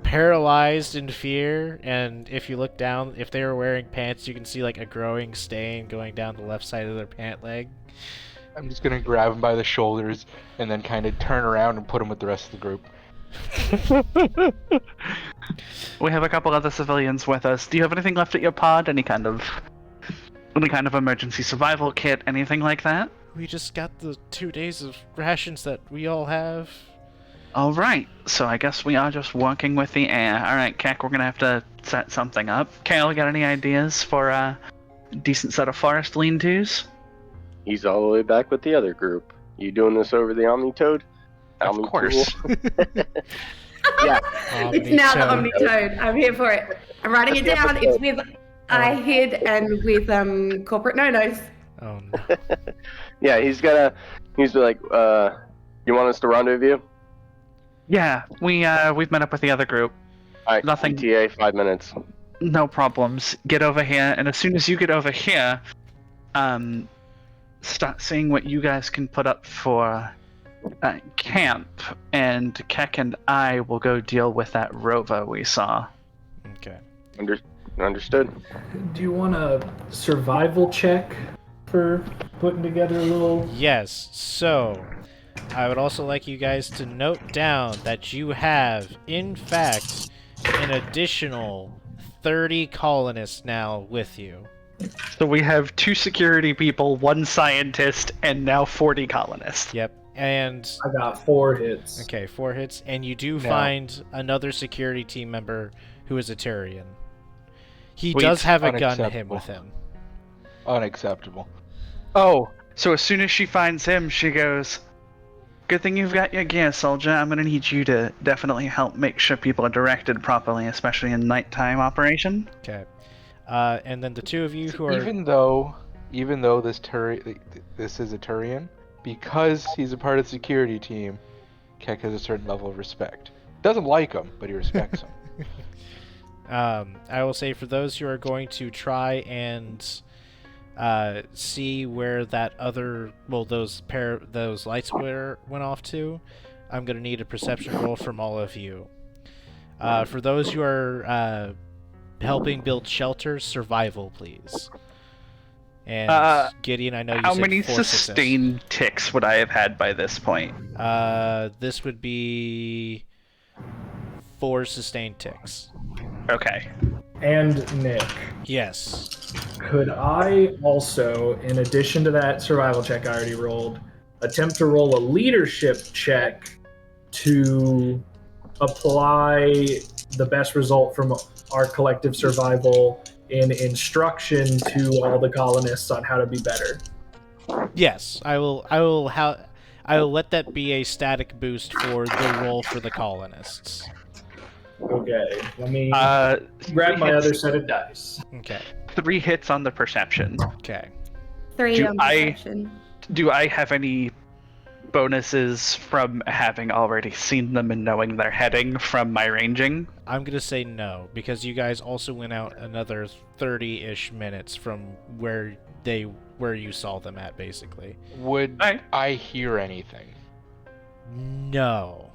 paralyzed in fear. And if you look down, if they were wearing pants, you can see like a growing stain going down the left side of their pant leg. I'm just gonna grab him by the shoulders and then kind of turn around and put him with the rest of the group. We have a couple other civilians with us. Do you have anything left at your pod? Any kind of emergency survival kit? Anything like that? We just got the 2 days of rations that we all have. All right. So I guess we are just working with the air. All right, Keck, we're gonna have to set something up. Kale, got any ideas for a decent set of forest lean-tos? He's all the way back with the other group. You doing this over the Omnitoad? Of course. Yeah. It's now the Omnitoad. I'm here for it. I'm writing it down. It's with iHid and with corporate no-nos. Oh no. Yeah, he's like, you want us to rendezvous? Yeah, we've met up with the other group. Alright, Nothing. ETA, 5 minutes. No problems. Get over here, and as soon as you get over here, start seeing what you guys can put up for camp, and Keck and I will go deal with that rover we saw. Okay. Understood. Do you want a survival check for putting together a little? Yes. So, I would also like you guys to note down that you have, in fact, an additional 30 colonists now with you. So we have 2 security people, 1 scientist, and now 40 colonists. Yep. And I got 4 hits. okay, 4 hits, and you do find another security team member who is a Turian. He Sweet. does have a gun Unacceptable. with him. Unacceptable. Oh, so as soon as she finds him, she goes, "Good thing you've got your gear, soldier. I'm gonna need you to definitely help make sure people are directed properly, especially in nighttime operation." Okay. And then the 2 of you who are Even though this is a Turian, because he's a part of the security team, Keck has a certain level of respect. Doesn't like him, but he respects him. I will say for those who are going to try and see where that other those lights went off to, I'm gonna need a perception roll from all of you. For those who are helping build shelters, survival, please. And Gideon, I know you How said many 4 success. sustained ticks would I have had by this point? This would be 4 sustained ticks. Okay. And Nick, Yes. could I also, in addition to that survival check I already rolled, attempt to roll a leadership check to apply the best result from our collective survival in instruction to all the colonists on how to be better? Yes, I will let that be a static boost for the roll for the colonists. Okay, let me three grab my hits. other set of dice. Okay. 3 hits on the perception. Okay. 3 Do on I- perception. Do I have any bonuses from having already seen them and knowing they're heading from my ranging? I'm gonna say no, because you guys also went out another 30-ish minutes from where you saw them at, basically. Would Alright. I hear anything? No.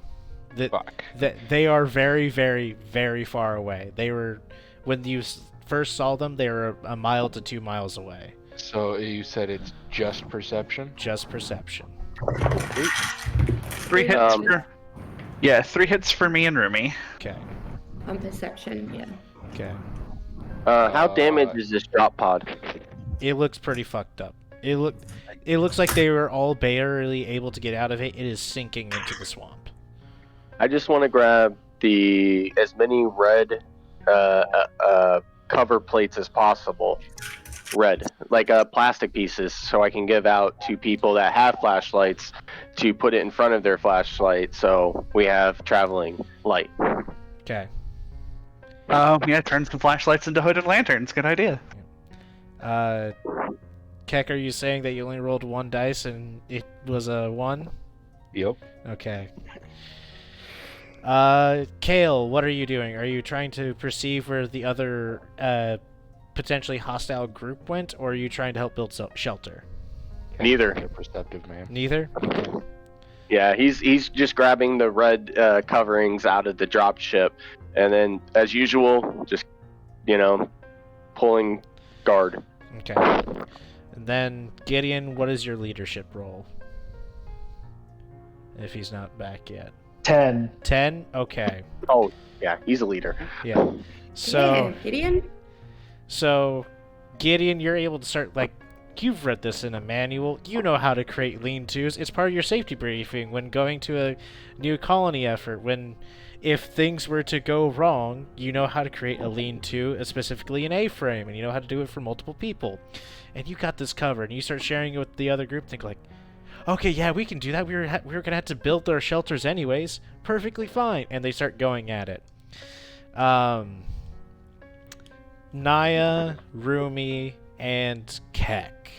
Fuck. They are very, very, very far away. They were, when you first saw them, they were a mile to 2 miles away. So you said it's just perception? Just perception. 3 hits for... Yeah, 3 hits for me and Rumi. Okay. On perception, yeah. Okay. How damaged is this drop pod? It looks pretty fucked up. It looks like they were all barely able to get out of it. It is sinking into the swamp. I just want to grab as many red cover plates as possible. Red, like plastic pieces, so I can give out to people that have flashlights to put it in front of their flashlight, so we have traveling light. Okay. Yeah, turn some flashlights into hooded lanterns. Good idea. Keck, are you saying that you only rolled 1 dice and it was a 1? Yep. Okay. Kale, what are you doing? Are you trying to perceive where the other potentially hostile group went, or are you trying to help build shelter? Neither. You're a perceptive man. Neither? Okay. Yeah, he's just grabbing the red coverings out of the drop ship, and then, as usual, just, pulling guard. Okay. And then, Gideon, what is your leadership role? If he's not back yet. 10. 10? Okay. Oh, yeah, he's a leader. Yeah. So, Gideon? so, Gideon, you're able to start, you've read this in a manual. You know how to create lean-tos. It's part of your safety briefing when going to a new colony effort. If things were to go wrong, you know how to create a lean-to, specifically an A-frame, and you know how to do it for multiple people. And you got this covered, and you start sharing it with the other group, think okay, yeah, we can do that. We were gonna have to build our shelters anyways. Perfectly fine. And they start going at it. Naya, Rumi, and Keck.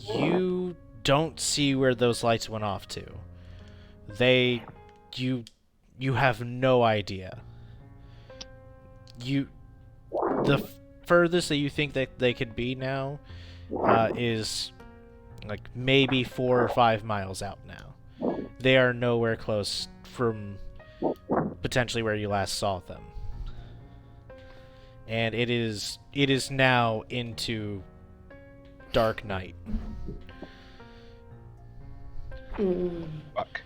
You don't see where those lights went off to. You have no idea. The furthest that you think that they could be now is maybe 4 or 5 miles out now. They are nowhere close from potentially where you last saw them. And it is now into dark night. Fuck.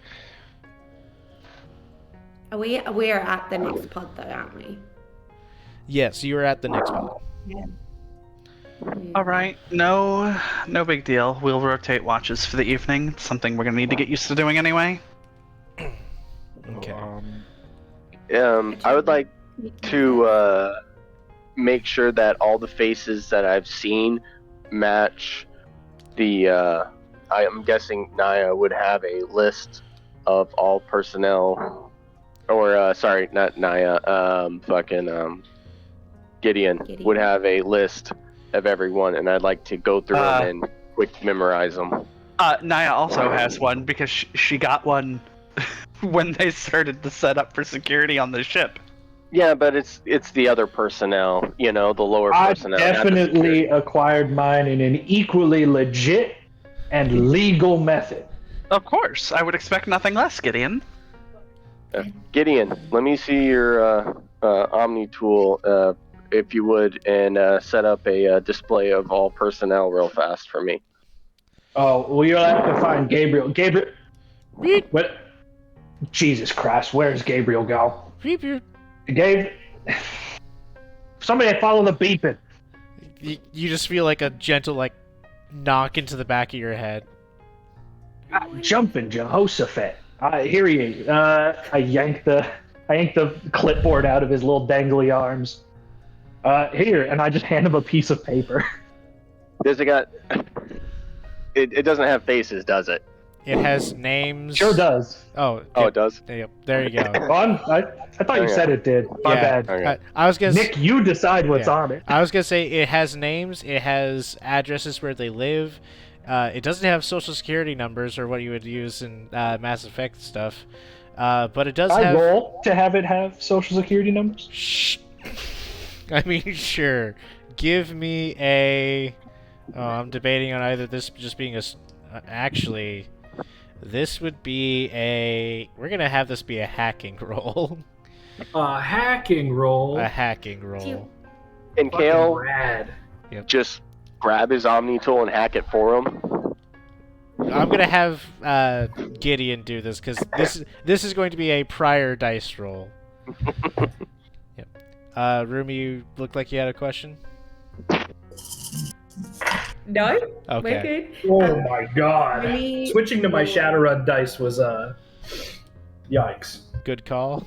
We are at the next pod though, aren't we? Yes, you are at the next pod. All right, no big deal. We'll rotate watches for the evening. It's something we're gonna need to get used to doing anyway. Okay. I would like to make sure that all the faces that I've seen match the. I am guessing Naya would have a list of all personnel, or sorry, not Naya. Gideon would have a list of everyone, and I'd like to go through them and quick memorize them. Naya also has one because she got one when they started the setup for security on the ship. Yeah, but it's the other personnel, the lower personnel. I definitely acquired mine in an equally legit and legal method. Of course, I would expect nothing less, Gideon. Gideon, let me see your Omni tool, if you would, and set up a display of all personnel real fast for me. Oh, well, you'll have to find Gabriel. Gabriel? What? Jesus Christ, where's Gabriel go? Gabe? Somebody follow the beeping. You just feel like a gentle, knock into the back of your head. Jumping Jehoshaphat. Here he is. I yank the clipboard out of his little dangly arms. Here, and I just hand him a piece of paper. Does it got? It doesn't have faces, does it? It has names. Sure does. Oh, it does. Yep, there you go. I thought you said it did. My bad. Okay. I was gonna. Nick, you decide what's on it. I was gonna say it has names. It has addresses where they live. It doesn't have social security numbers or what you would use in Mass Effect stuff. But it does have. I roll to have it have social security numbers. Shh. I mean, sure. Give me a. Oh, I'm debating on either this just being a. Actually, this would be a. We're gonna have this be a hacking roll. A hacking roll. A hacking roll. And Kale, rad. just grab his Omni tool and hack it for him. I'm gonna have Gideon do this because this is going to be a prior dice roll. Yep. Rumi, you looked like you had a question. No, Okay. we're good. Oh my god. Really? Switching to my Shadowrun dice was yikes. Good call.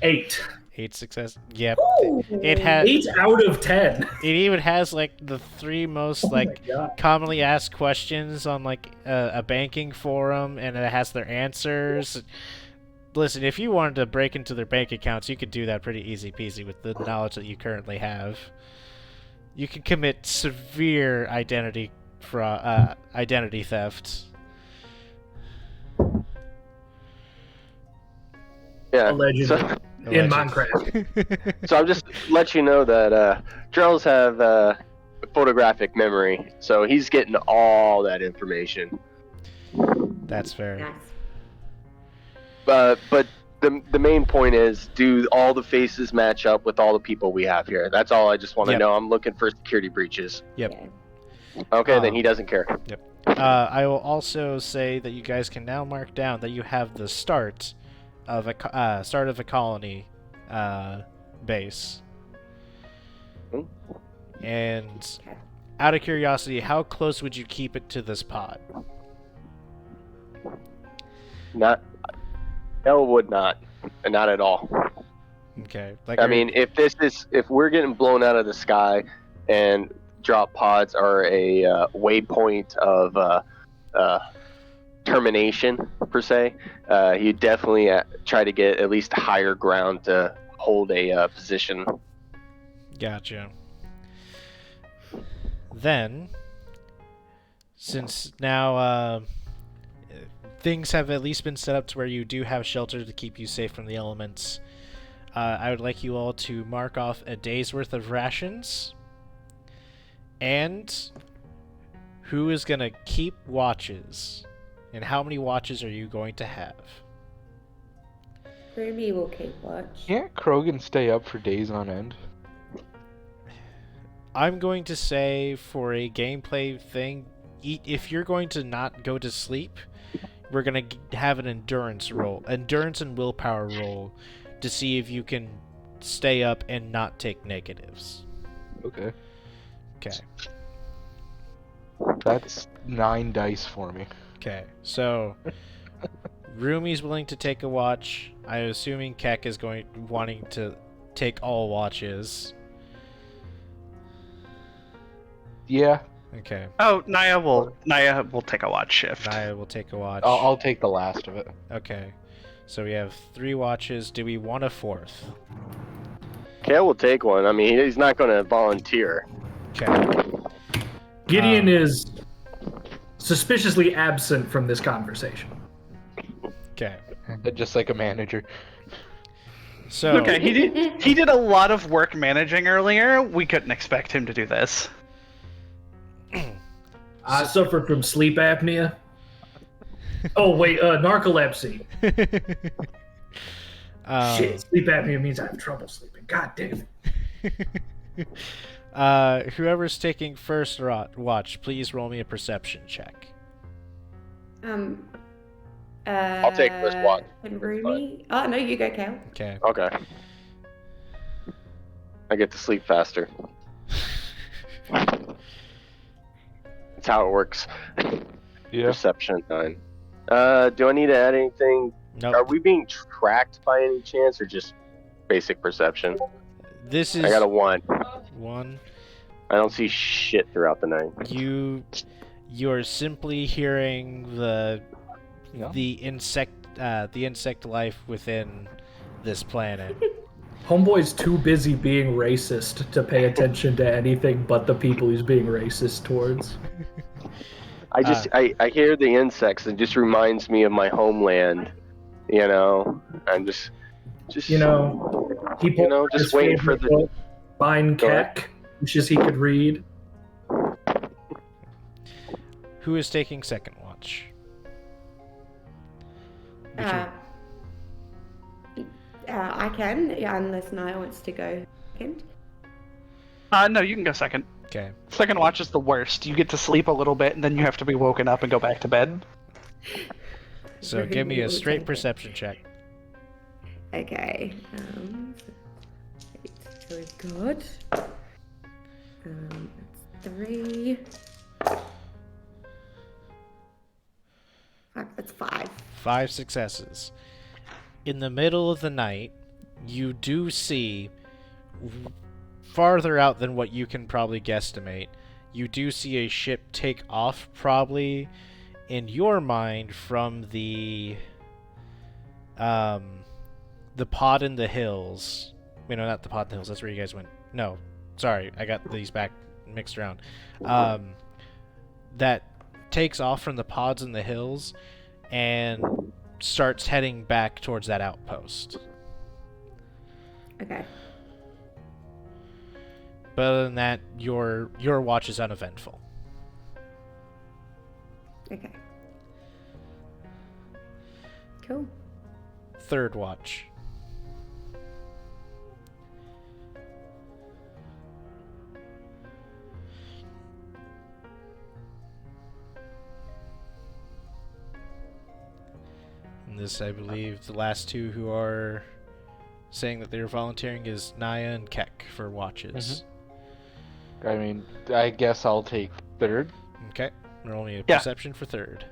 8. 8 success. Yep. Ooh. It has. 8 out of 10. It even has the 3 most Oh my God. commonly asked questions on a banking forum, and it has their answers. Listen, if you wanted to break into their bank accounts, you could do that pretty easy peasy with the knowledge that you currently have. You can commit severe identity theft. Yeah. Allegedly. So, In Alleged. Minecraft. so I'm just let you know that Drells have photographic memory, so he's getting all that information. That's fair. Nice. But the main point is, do all the faces match up with all the people we have here? That's all I just want to Yep. know. I'm looking for security breaches. Yep. Yeah. Okay, then he doesn't care. I will also say that you guys can now mark down that you have the start of a colony base. Hmm. And out of curiosity, how close would you keep it to this pod? Hell would not, not at all. Okay. Like I mean, if we're getting blown out of the sky, and drop pods are a waypoint of termination per se, you definitely try to get at least higher ground to hold a position. Gotcha. Then, since now things have at least been set up to where you do have shelter to keep you safe from the elements, I would like you all to mark off a day's worth of rations. And who is going to keep watches? And how many watches are you going to have? Ruby will keep watch. Can't Krogan stay up for days on end? I'm going to say, for a gameplay thing, if you're going to not go to sleep, we're going to have an endurance and willpower roll to see if you can stay up and not take negatives. Okay. Okay. That's 9 dice for me. Okay. So Rumi's willing to take a watch. I'm assuming Keck is wanting to take all watches. Yeah, Okay. Oh, Naya will take a watch shift. Naya will take a watch. I'll take the last of it. Okay. So we have 3 watches. Do we want a 4th? Kale will take one. I mean, he's not going to volunteer. Okay. Gideon is suspiciously absent from this conversation. Okay. Just like a manager. So Okay, he did a lot of work managing earlier. We couldn't expect him to do this. I suffer from sleep apnea. Oh wait, narcolepsy. Shit, sleep apnea means I have trouble sleeping. God damn it. Whoever's taking first watch, please roll me a perception check. I'll take first watch. And Ruby? Oh, no, you go, Kale. Okay. Okay. I get to sleep faster. That's how it works. Yeah. Perception 9. Do I need to add anything? Nope. Are we being tracked by any chance, or just basic perception? This is I got a 1. 1. I don't see shit throughout the night. You're simply hearing the Yeah. the insect life within this planet. Homeboy's too busy being racist to pay attention to anything but the people he's being racist towards. I hear the insects. It just reminds me of my homeland. You know, I'm just You know, he You know, just his waiting for favorite the- book, Fine Go ahead. Keck, wishes he could read. Who is taking second watch? I can, yeah, unless Naya wants to go second. No, you can go second. Okay. Second watch is the worst. You get to sleep a little bit, and then you have to be woken up and go back to bed. So give me a straight perception check. Okay. It's really good. That's 3. That's 5. 5 successes. In the middle of the night, you do see, farther out than what you can probably guesstimate, you do see a ship take off, probably, in your mind, from the pod in the hills. Wait, no, not the pod in the hills, that's where you guys went. No. sorry, I got these back mixed around. That takes off from the pods in the hills and starts heading back towards that outpost. Okay. But other than that, your watch is uneventful. Okay. Cool. Third watch. And this, I believe, the last two who are saying that they're volunteering is Naya and Keck for watches. I mean, I guess I'll take third. Okay. Roll me a Yeah. perception for third.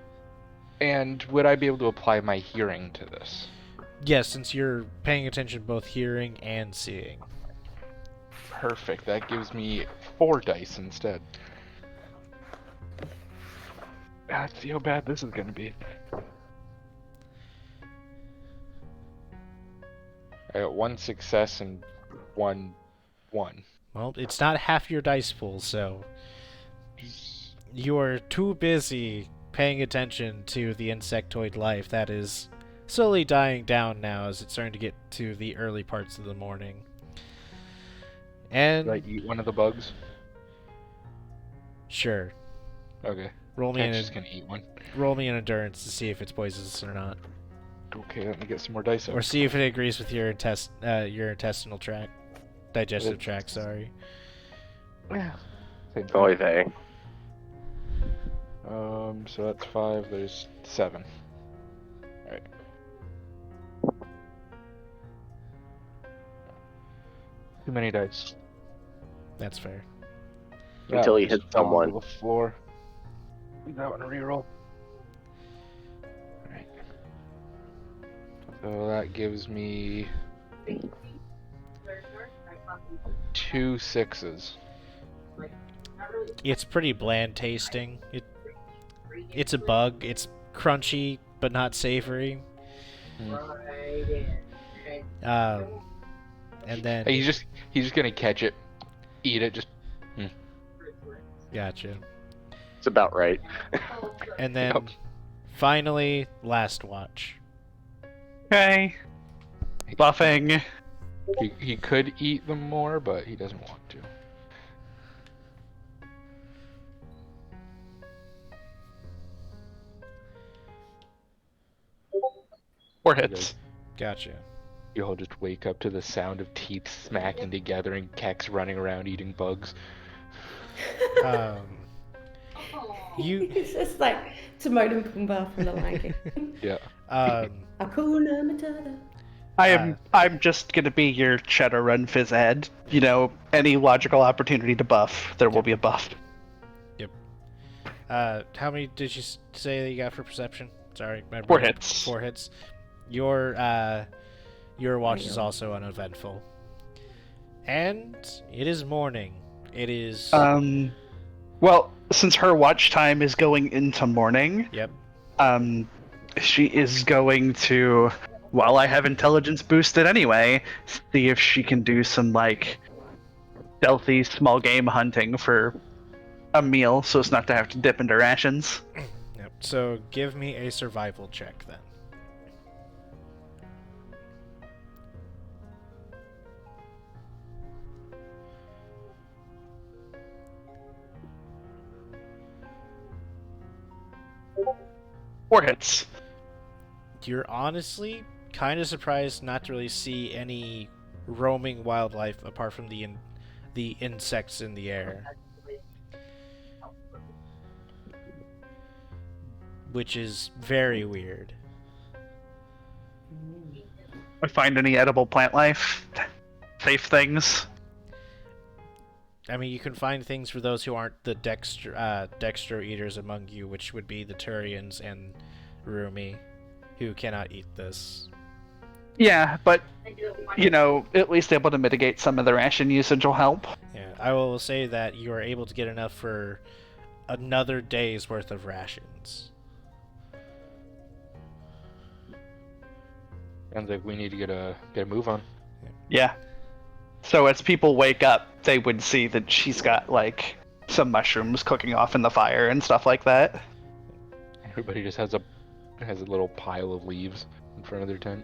And would I be able to apply my hearing to this? Yes, since you're paying attention both hearing and seeing. Perfect. That gives me 4 dice instead. Let's see how bad this is going to be. I got 1 success and 1 1. Well, it's not half your dice pool, so you are too busy paying attention to the insectoid life that is slowly dying down now as it's starting to get to the early parts of the morning. And Did I eat one of the bugs? sure, Okay. roll me I'm an just going to eat one. roll me an endurance to see if it's poisonous or not, Okay, let me get some more dice out. or see if it agrees with your intestinal tract, digestive tract. Sorry. Yeah. Same thing. Oy vey. So that's 5, there's 7. Alright. Too many dice. That's fair. Until you just hit fell someone. onto the floor. That one reroll. Alright. So that gives me 2 6s. It's pretty bland tasting. It's a bug. It's crunchy but not savory. And then Hey, he's just gonna catch it, eat it, just gotcha. It's about right. And then Yep. finally, last watch. Okay. Buffing. he could eat them more, but he doesn't want to. Four hits. Gotcha. You'll just wake up to the sound of teeth smacking together and Kex running around eating bugs. Um, you It's just like Timon and Pumbaa from the Lion King. Yeah. Hakuna Matata. I'm just gonna be your Shadowrun phys head. You know, any logical opportunity to buff, there will be a buff. how many did you say that you got for perception? Sorry, my 4 brain- hits. 4 hits. Your watch is also uneventful. And it is morning. It is Well, since her watch time is going into morning, yep. she is going to, while I have intelligence boosted anyway, see if she can do some like stealthy small game hunting for a meal, so as not to have to dip into rations. Yep. So give me a survival check then. Four hits. You're honestly kind of surprised not to really see any roaming wildlife apart from the insects in the air, which is very weird. I find any edible plant life, safe things. I mean, you can find things for those who aren't the dextro eaters among you, which would be the Turians and Rumi, who cannot eat this. Yeah, but you know, at least able to mitigate some of the ration usage will help. Yeah, I will say that you are able to get enough for another day's worth of rations. Sounds like we need to get a move on. Yeah. So as people wake up, they would see that she's got like some mushrooms cooking off in the fire and stuff like that. Everybody just has a little pile of leaves in front of their tent.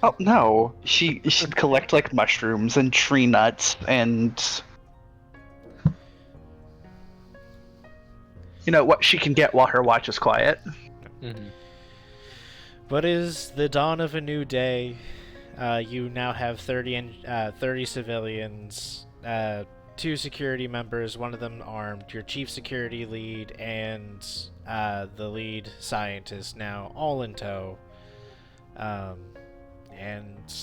Oh no, she'd collect like mushrooms and tree nuts and what she can get while her watch is quiet. Mm-hmm. But is the dawn of a new day. You now have 30 civilians, 2 security members, one of them armed, your chief security lead, and the lead scientist now all in tow. And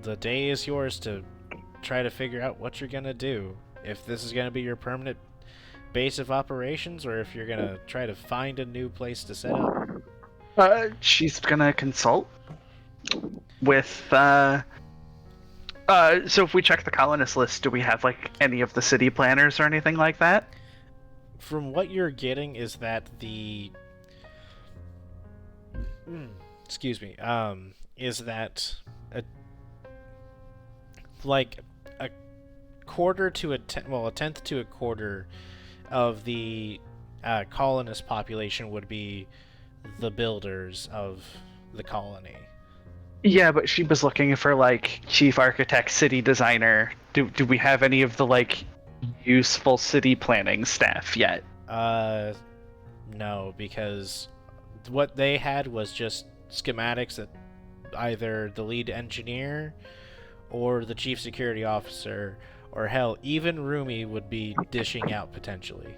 the day is yours to try to figure out what you're going to do. If this is going to be your permanent base of operations, or if you're going to try to find a new place to set up. She's gonna consult with so if we check the colonist list, do we have like any of the city planners or anything like that? From what you're getting is that is that a quarter to a tenth to a quarter of the colonist population would be the builders of the colony. Yeah, but she was looking for like chief architect, city designer. Do we have any of the like useful city planning staff yet? No, because what they had was just schematics that either the lead engineer or the chief security officer, or hell, even Rumi would be dishing out potentially.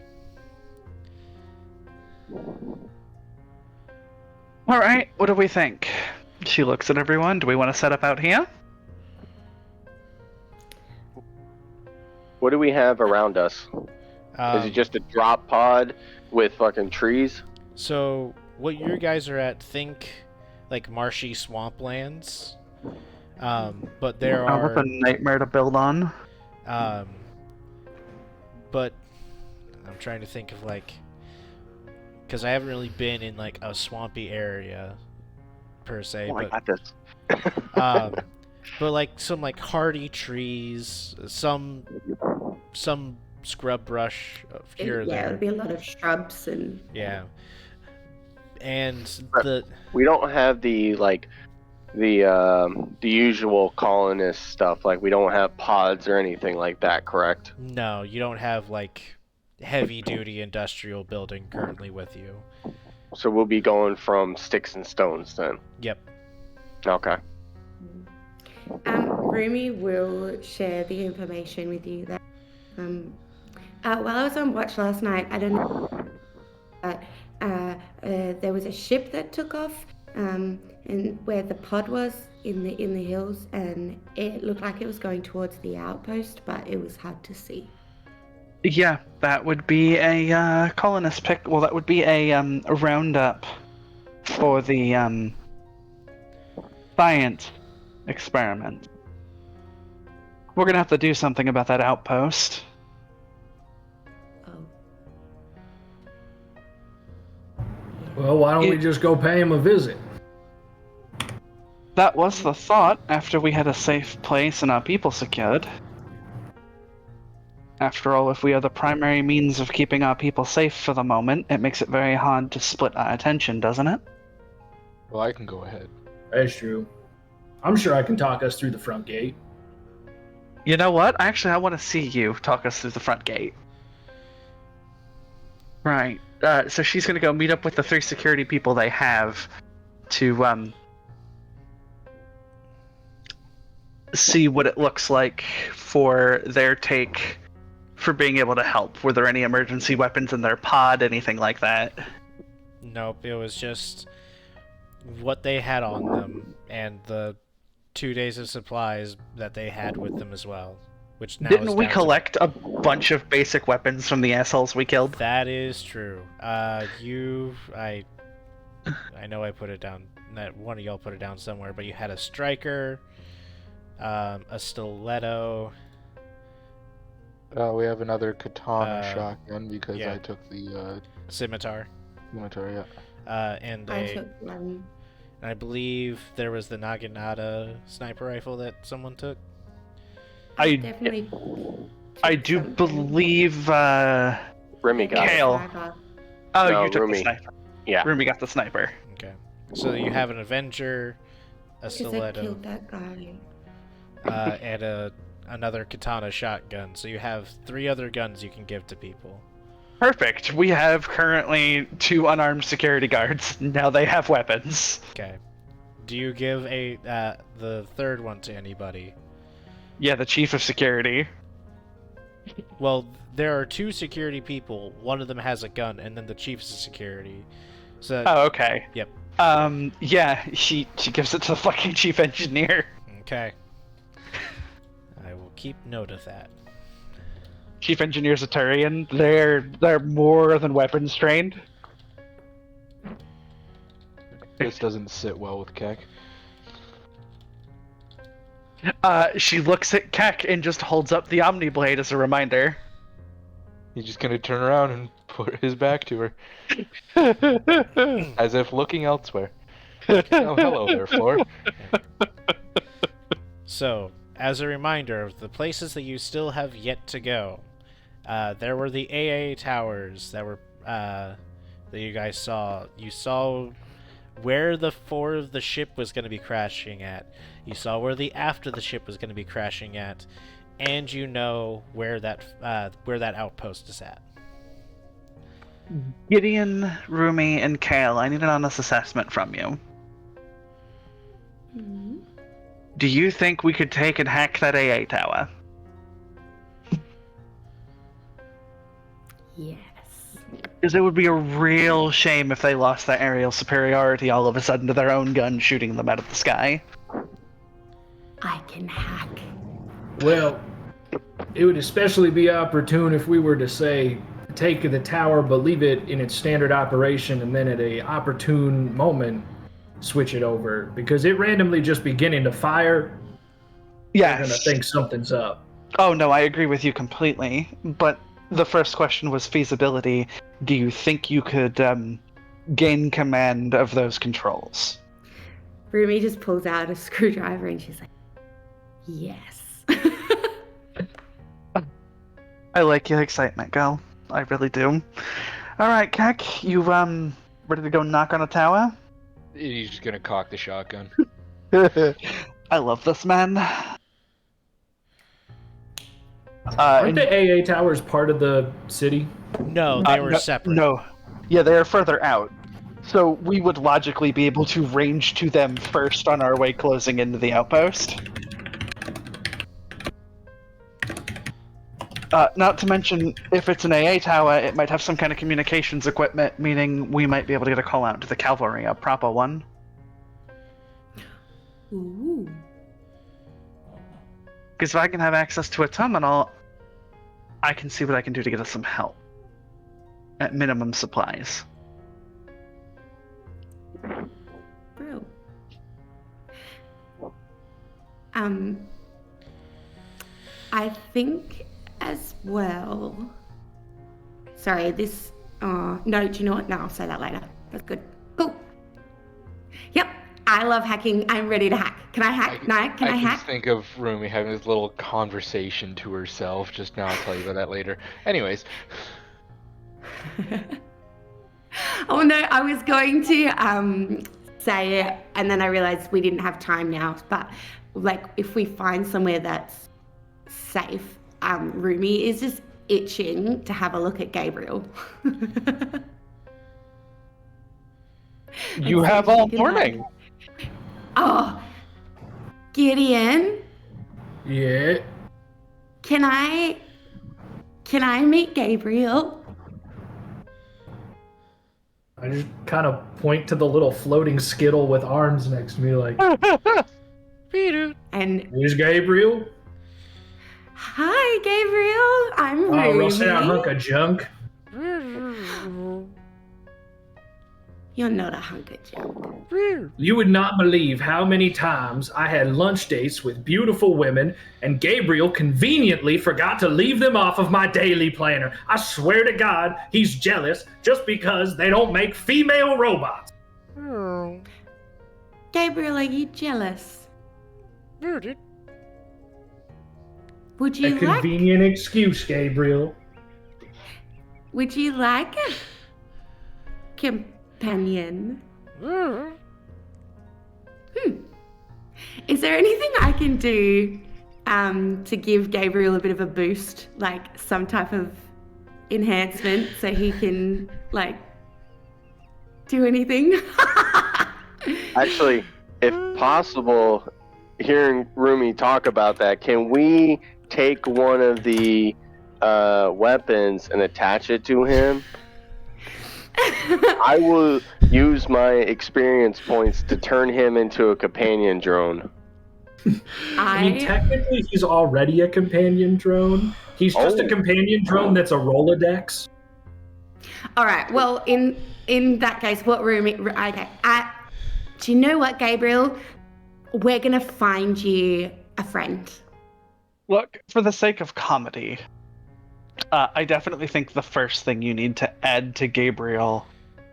All right, what do we think? She looks at everyone. Do we want to set up out here? What do we have around us? Is it just a drop pod with fucking trees? So, what you guys are at, think like marshy swamplands. But there are... With a nightmare to build on. But I'm trying to think of like... Because I haven't really been in like a swampy area per se. Oh, but, I got this. but like some like hardy trees, some scrub brush here or Yeah, it there. would be a lot of shrubs and... Yeah. And we don't have the usual colonist stuff. Like, we don't have pods or anything like that, correct? No, you don't have like heavy duty industrial building currently with you. So we'll be going from sticks and stones then. Yep. Okay. Rumi will share the information with you that while I was on watch last night, I don't know, but there was a ship that took off and where the pod was in the hills, and it looked like it was going towards the outpost, but it was hard to see. Yeah, that would be a colonist pick. Well, that would be a roundup for the science experiment. We're gonna have to do something about that outpost. Oh. Well, why don't we just go pay him a visit? That was the thought after we had a safe place and our people secured. After all, if we are the primary means of keeping our people safe for the moment, it makes it very hard to split our attention, doesn't it? Well, I can go ahead. That's true. I'm sure I can talk us through the front gate. You know what? Actually, I want to see you talk us through the front gate. Right. So she's going to go meet up with the 3 security people they have to see what it looks like for their take for being able to help. Were there any emergency weapons in their pod, anything like that? Nope, it was just what they had on them and the 2 days of supplies that they had with them as well. Which now Didn't is we down collect a bunch of basic weapons from the assholes we killed? That is true. I know I put it down. That one of y'all put it down somewhere, but you had a striker, a stiletto. We have another katana shotgun because yeah. I took the Scimitar. scimitar, yeah. And I took one. I believe there was the Naginata sniper rifle that someone took. I definitely. I do something. believe Remy got it. Kale. Sniper. Oh, No, you took Rumi. the sniper. Yeah. Rumi got the sniper. Okay. So you have an Avenger, a 'Cause I stiletto, killed that guy. and another katana shotgun. So you have 3 other guns you can give to people. Perfect. We have currently 2 unarmed security guards. Now they have weapons. Okay. Do you give the third one to anybody? Yeah, the chief of security. Well, there are 2 security people. One of them has a gun, and then the chief's a security. So Oh, okay. Yep. Yeah, she gives it to the fucking chief engineer. Okay. I will keep note of that. Chief engineer's a Turian. They're more than weapons trained. This doesn't sit well with Keck. She looks at Keck and just holds up the Omni Blade as a reminder. He's just gonna turn around and put his back to her, as if looking elsewhere. Oh, hello there, Floor. So, as a reminder of the places that you still have yet to go, there were the AA towers that were that you guys saw. You saw where the fore of the ship was going to be crashing at. You saw where the aft of the ship was going to be crashing at, and you know where that outpost is at. Gideon, Rumi, and Kale, I need an honest assessment from you. Mhm. Do you think we could take and hack that AA tower? Yes. Because it would be a real shame if they lost that aerial superiority all of a sudden to their own gun shooting them out of the sky. I can hack. Well, it would especially be opportune if we were to say, take the tower but leave it in its standard operation and then at a opportune moment switch it over. Because it randomly just beginning to fire, Yeah. you're gonna think something's up. Oh no, I agree with you completely. But the first question was feasibility. Do you think you could gain command of those controls? Rumi just pulls out a screwdriver and she's like, yes. I like your excitement, girl. I really do. Alright, Keck, you ready to go knock on a tower? He's just gonna cock the shotgun. I love this man. Aren't the AA towers part of the city? No, they were no, separate. No. Yeah, they are further out. So we would logically be able to range to them first on our way closing into the outpost. Not to mention, if it's an AA tower, it might have some kind of communications equipment, meaning we might be able to get a call out to the cavalry, a proper one. Ooh. Because if I can have access to a terminal, I can see what I can do to get us some help. At minimum supplies. Bro. I think as well. Sorry, this. No, do you know what? No, I'll say that later. That's good. Cool. Yep, I love hacking. I'm ready to hack. Can I hack? Can I can hack? think of Rumi having this little conversation to herself just now. I'll tell you about that later. Anyways, Oh no, I was going to say it, and then I realized we didn't have time now. But like, if we find somewhere that's safe, Rumi is just itching to have a look at Gabriel. You And have see if all we can morning. hide. Oh, Gideon, Yeah. can I meet Gabriel? I just kind of point to the little floating skittle with arms next to me, like, And here's Gabriel. hi, Gabriel. I'm Oh, Rumi. real sad hunk of junk. You're not a hunk of junk. You would not believe how many times I had lunch dates with beautiful women, and Gabriel conveniently forgot to leave them off of my daily planner. I swear to God, he's jealous just because they don't make female robots. Gabriel, are you jealous? Would A you like? convenient excuse, Gabriel. Would you like a companion? Is there anything I can do to give Gabriel a bit of a boost, like some type of enhancement, so he can like do anything? Actually, if possible, hearing Rumi talk about that, can we take one of the weapons and attach it to him? I will use my experience points to turn him into a companion drone. I mean, technically, he's already a companion drone. He's just a companion drone that's a Rolodex. All right. Well, in that case, what room? Okay. Do you know what, Gabriel? We're gonna find you a friend. Look, for the sake of comedy, I definitely think the first thing you need to add to Gabriel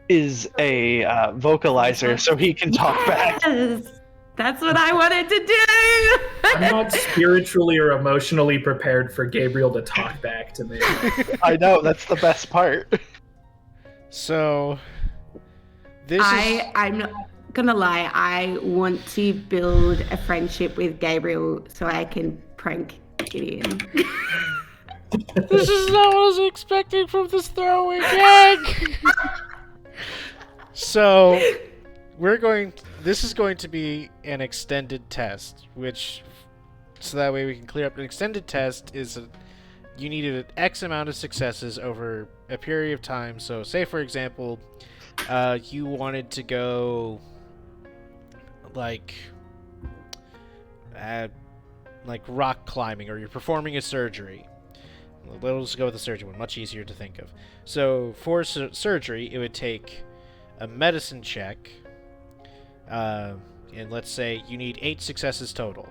is a vocalizer so he can talk back. Yes! That's what I wanted to do! I'm not spiritually or emotionally prepared for Gabriel to talk back to me. I know, that's the best part. So, I'm not gonna lie, I want to build a friendship with Gabriel so I can prank Gideon. This is not what I was expecting from this throwaway gag! So, this is going to be an extended test, so that way we can clear up. An extended test is you needed an X amount of successes over a period of time. So, say for example, you wanted to go like rock climbing, or you're performing a surgery. Let's just go with the surgery one, much easier to think of. So for surgery, it would take a medicine check, and let's say you need 8 successes total.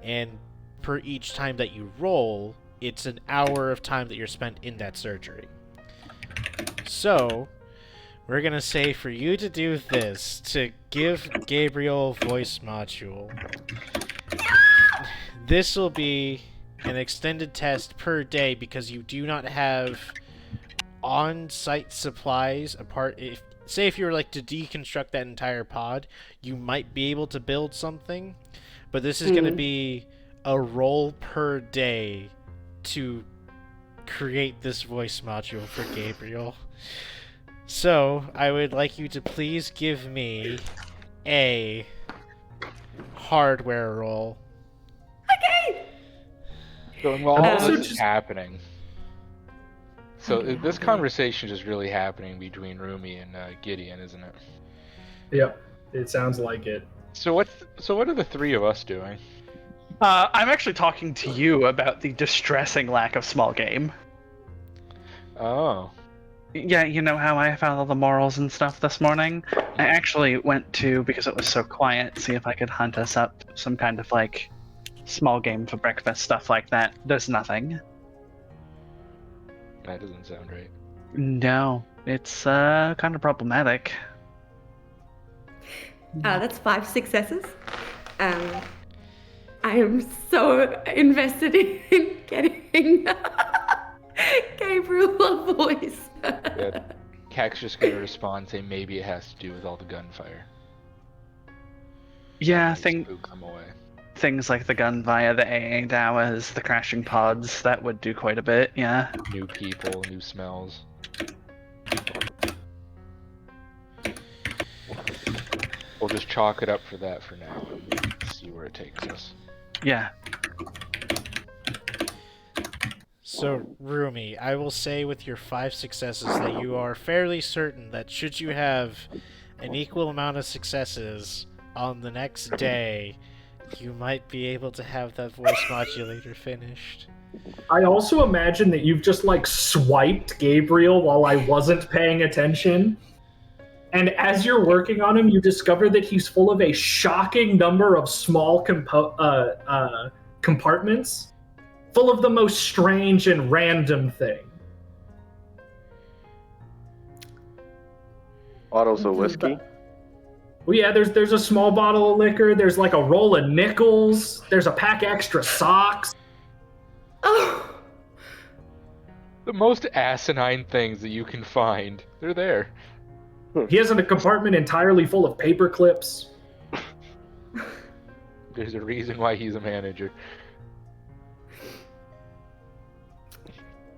And per each time that you roll, it's an hour of time that you're spent in that surgery. So, we're gonna say for you to do this, to give Gabriel voice module, this will be an extended test per day because you do not have on-site supplies apart. If you were like to deconstruct that entire pod, you might be able to build something, but this is going to be a roll per day to create this voice module for Gabriel. So I would like you to please give me a hardware roll. Okay. So while all Also this is happening, so this conversation is really happening between Rumi and Gideon, isn't it? Yep, it sounds like it. So what are the three of us doing? I'm actually talking to you about the distressing lack of small game. Oh. Yeah, you know how I found all the morals and stuff this morning? I actually went to, because it was so quiet, see if I could hunt us up some kind of like small game for breakfast, stuff like that. There's nothing. That doesn't sound right. No, it's kind of problematic. That's 5 successes. I am so invested in getting Gabriel a voice. Yeah. Kak's just gonna respond saying maybe it has to do with all the gunfire. Yeah, Spook them away. things like the gun via the AA towers, the crashing pods, that would do quite a bit, yeah. New people, new smells. We'll just chalk it up for that for now and see where it takes us. Yeah. So, Rumi, I will say with your 5 successes that you are fairly certain that should you have an equal amount of successes on the next day, you might be able to have that voice modulator finished. I also imagine that you've just like swiped Gabriel while I wasn't paying attention. And as you're working on him, you discover that he's full of a shocking number of small compartments, full of the most strange and random thing. Bottles of whiskey. Well, yeah, there's a small bottle of liquor. There's like a roll of nickels. There's a pack of extra socks. Oh, The most asinine things that you can find, they're there. He has a compartment entirely full of paper clips. There's a reason why he's a manager.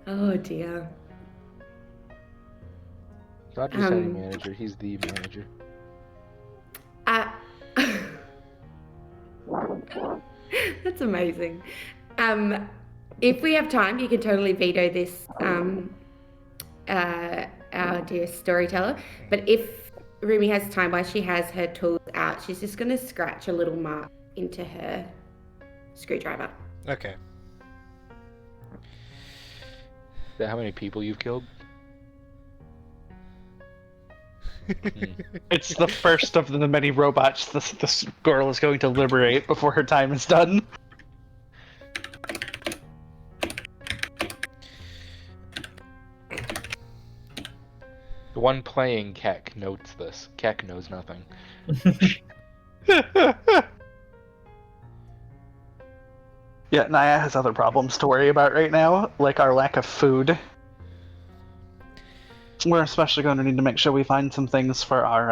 oh dear. Not just any manager, he's the manager. That's amazing. If we have time, you can totally veto this, our dear storyteller. But if Rumi has time, while she has her tools out, she's just going to scratch a little mark into her screwdriver. Okay. Is that how many people you've killed? It's the first of the many robots this girl is going to liberate before her time is done. The one playing Keck notes this. Keck knows nothing. Yeah, Naya has other problems to worry about right now, like our lack of food. We're especially going to need to make sure we find some things for our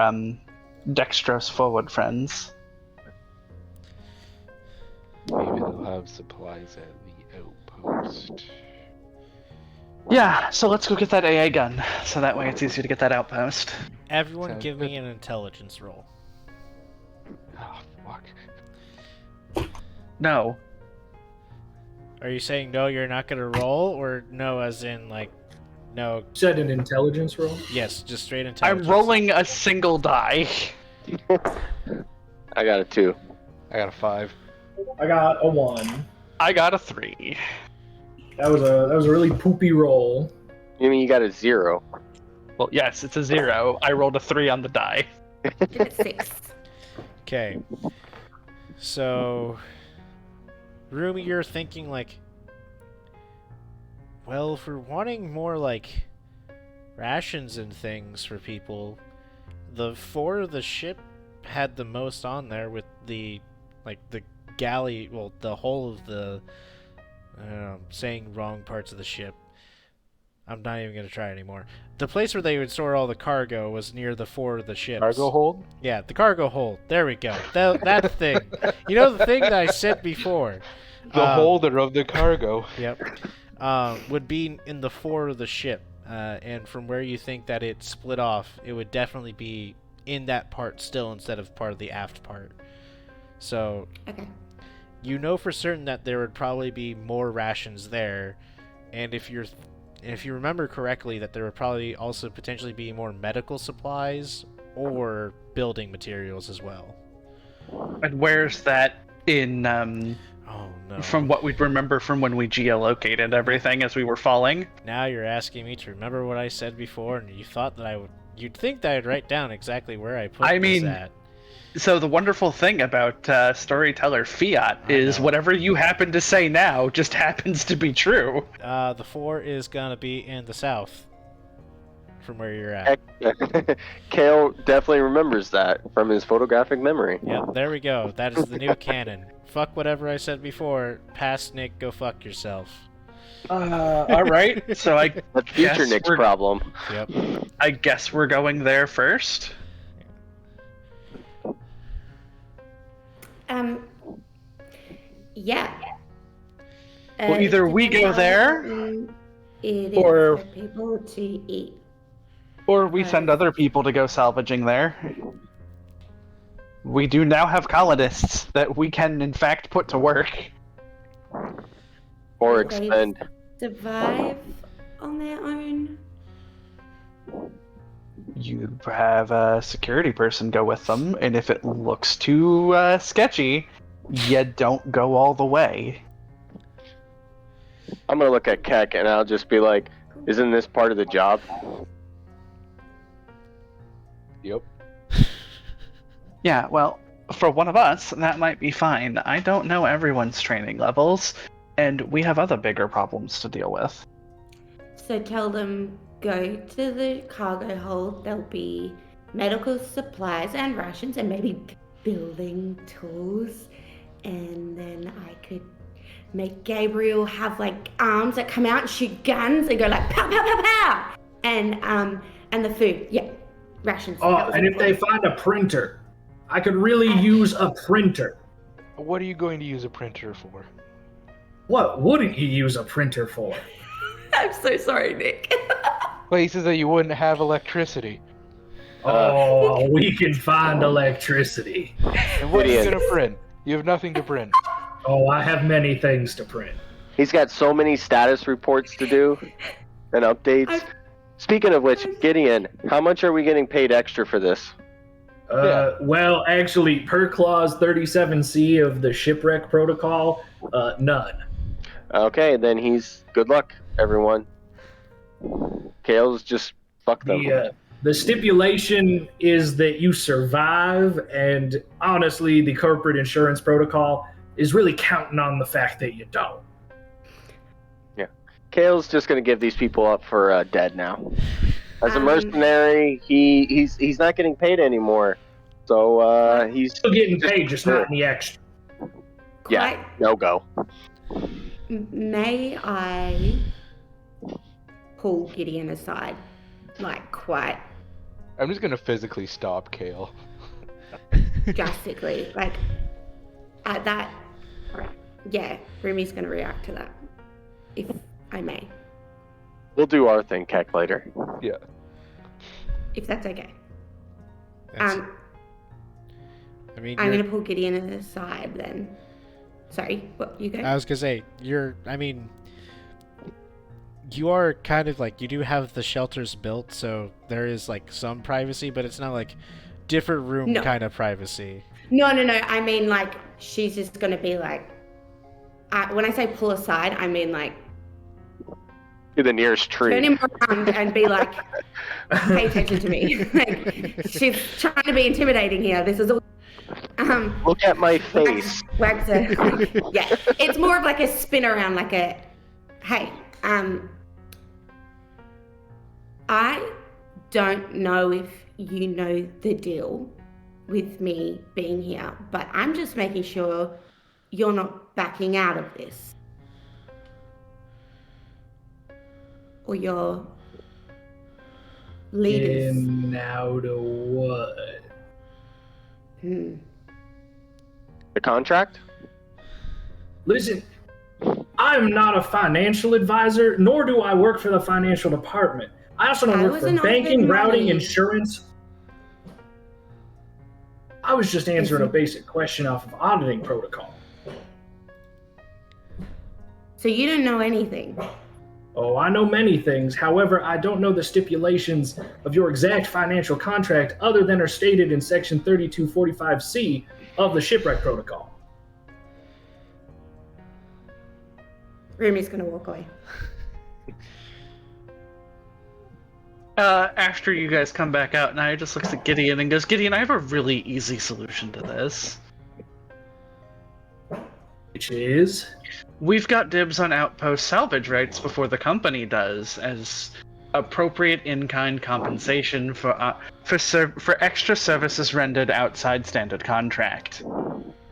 dextrose forward friends. Maybe they'll have supplies at the outpost. Yeah, so let's go get that AA gun, so that way it's easier to get that outpost. Everyone Sounds give good. me an intelligence roll. Oh, fuck. No. Are you saying no, you're not gonna roll, or no as in like no? Said an intelligence roll. Yes, just straight intelligence. I'm rolling a single die. I got a 2. I got a 5. I got a 1. I got a 3. That was a really poopy roll. You mean you got a 0? Well, yes, it's a 0. I rolled a 3 on the die. Give it 6. Okay. So, Rumi, you're thinking like, well, if we're wanting more like rations and things for people, the 4 of the ship had the most on there with the galley, well, the whole of the, I'm saying wrong parts of the ship. I'm not even going to try anymore. The place where they would store all the cargo was near the 4 of the ships. Cargo hold? Yeah, the cargo hold. There we go. That thing. You know the thing that I said before? The holder of the cargo. Yep. Would be in the 4 of the ship. And from where you think that it split off, it would definitely be in that part still instead of part of the aft part. So, Okay. you know for certain that there would probably be more rations there. And if you remember correctly, that there would probably also potentially be more medical supplies or building materials as well. And where's that in, Oh no. from what we remember from when we geolocated everything as we were falling? Now you're asking me to remember what I said before, and you thought that you'd think that I'd write down exactly where I put this at. So the wonderful thing about Storyteller Fiat is know. whatever you happen to say now just happens to be true. The 4 is gonna be in the south, from where you're at. Kale definitely remembers that from his photographic memory. Yep, there we go. That is the new canon. Fuck whatever I said before. Past Nick, go fuck yourself. All right. So That's future Yes, Nick's we're- problem. Yep. I guess we're going there first. Yeah. Well, either we go there, it is or- for people to eat. Or we send other people to go salvaging there. We do now have colonists that we can, in fact, put to work. Or They expend. survive on their own. You have a security person go with them, and if it looks too sketchy, you don't go all the way. I'm gonna look at Keck and I'll just be like, isn't this part of the job? Yep. Yeah, well, for one of us, that might be fine. I don't know everyone's training levels, and we have other bigger problems to deal with. So tell them go to the cargo hold. There'll be medical supplies and rations and maybe building tools. And then I could make Gabriel have like arms that come out and shoot guns and go like pow pow pow pow, and the food, yeah, rations. Oh, and if they find a printer, I could really use a printer. What are you going to use a printer for? What wouldn't you use a printer for? I'm so sorry, Nick. Places that you wouldn't have electricity. Oh, we can find electricity. And what are you going to print? You have nothing to print. Oh, I have many things to print. He's got so many status reports to do and updates. Speaking of which, Gideon, how much are we getting paid extra for this? Well, actually, per clause 37C of the shipwreck protocol, none. Okay, then he's good luck, everyone. Kale's just fuck them. The stipulation is that you survive, and honestly, the corporate insurance protocol is really counting on the fact that you don't. Yeah, Kale's just gonna give these people up for dead now. As a mercenary, he's not getting paid anymore, so he's still getting paid, just not any extra. Yeah, no go. May I pull Gideon aside, like quite I'm just gonna physically stop Kale. drastically, like at that? Alright, yeah, Rumi's gonna react to that, if I may. We'll do our thing, Keck, later. Yeah. If that's okay. I mean, I'm gonna pull Gideon aside then. Sorry, what, you go? I was gonna say, you are kind of like, you do have the shelters built, so there is like some privacy, but it's not like different room kind of privacy. No, I mean like, she's just gonna be like, when I say pull aside, I mean like, to the nearest tree. turn him around and be like, pay attention to me. Like, she's trying to be intimidating here. This is all. Look at my face. Wags her. Yeah, it's more of like a spin around, like a, hey, I don't know if you know the deal with me being here, but I'm just making sure you're not backing out of this. Or your leaders. And now to what? The contract? Listen, I'm not a financial advisor, nor do I work for the financial department. I also don't work for banking, routing, insurance. I was just answering a basic question off of auditing protocol. So you don't know anything? Oh, I know many things. However, I don't know the stipulations of your exact financial contract other than are stated in Section 3245C of the Shipwreck Protocol. Rumi's gonna walk away. After you guys come back out, Naya just looks at Gideon and goes, Gideon, I have a really easy solution to this. Which is? We've got dibs on outpost salvage rights before the company does, as appropriate in-kind compensation for extra services rendered outside standard contract.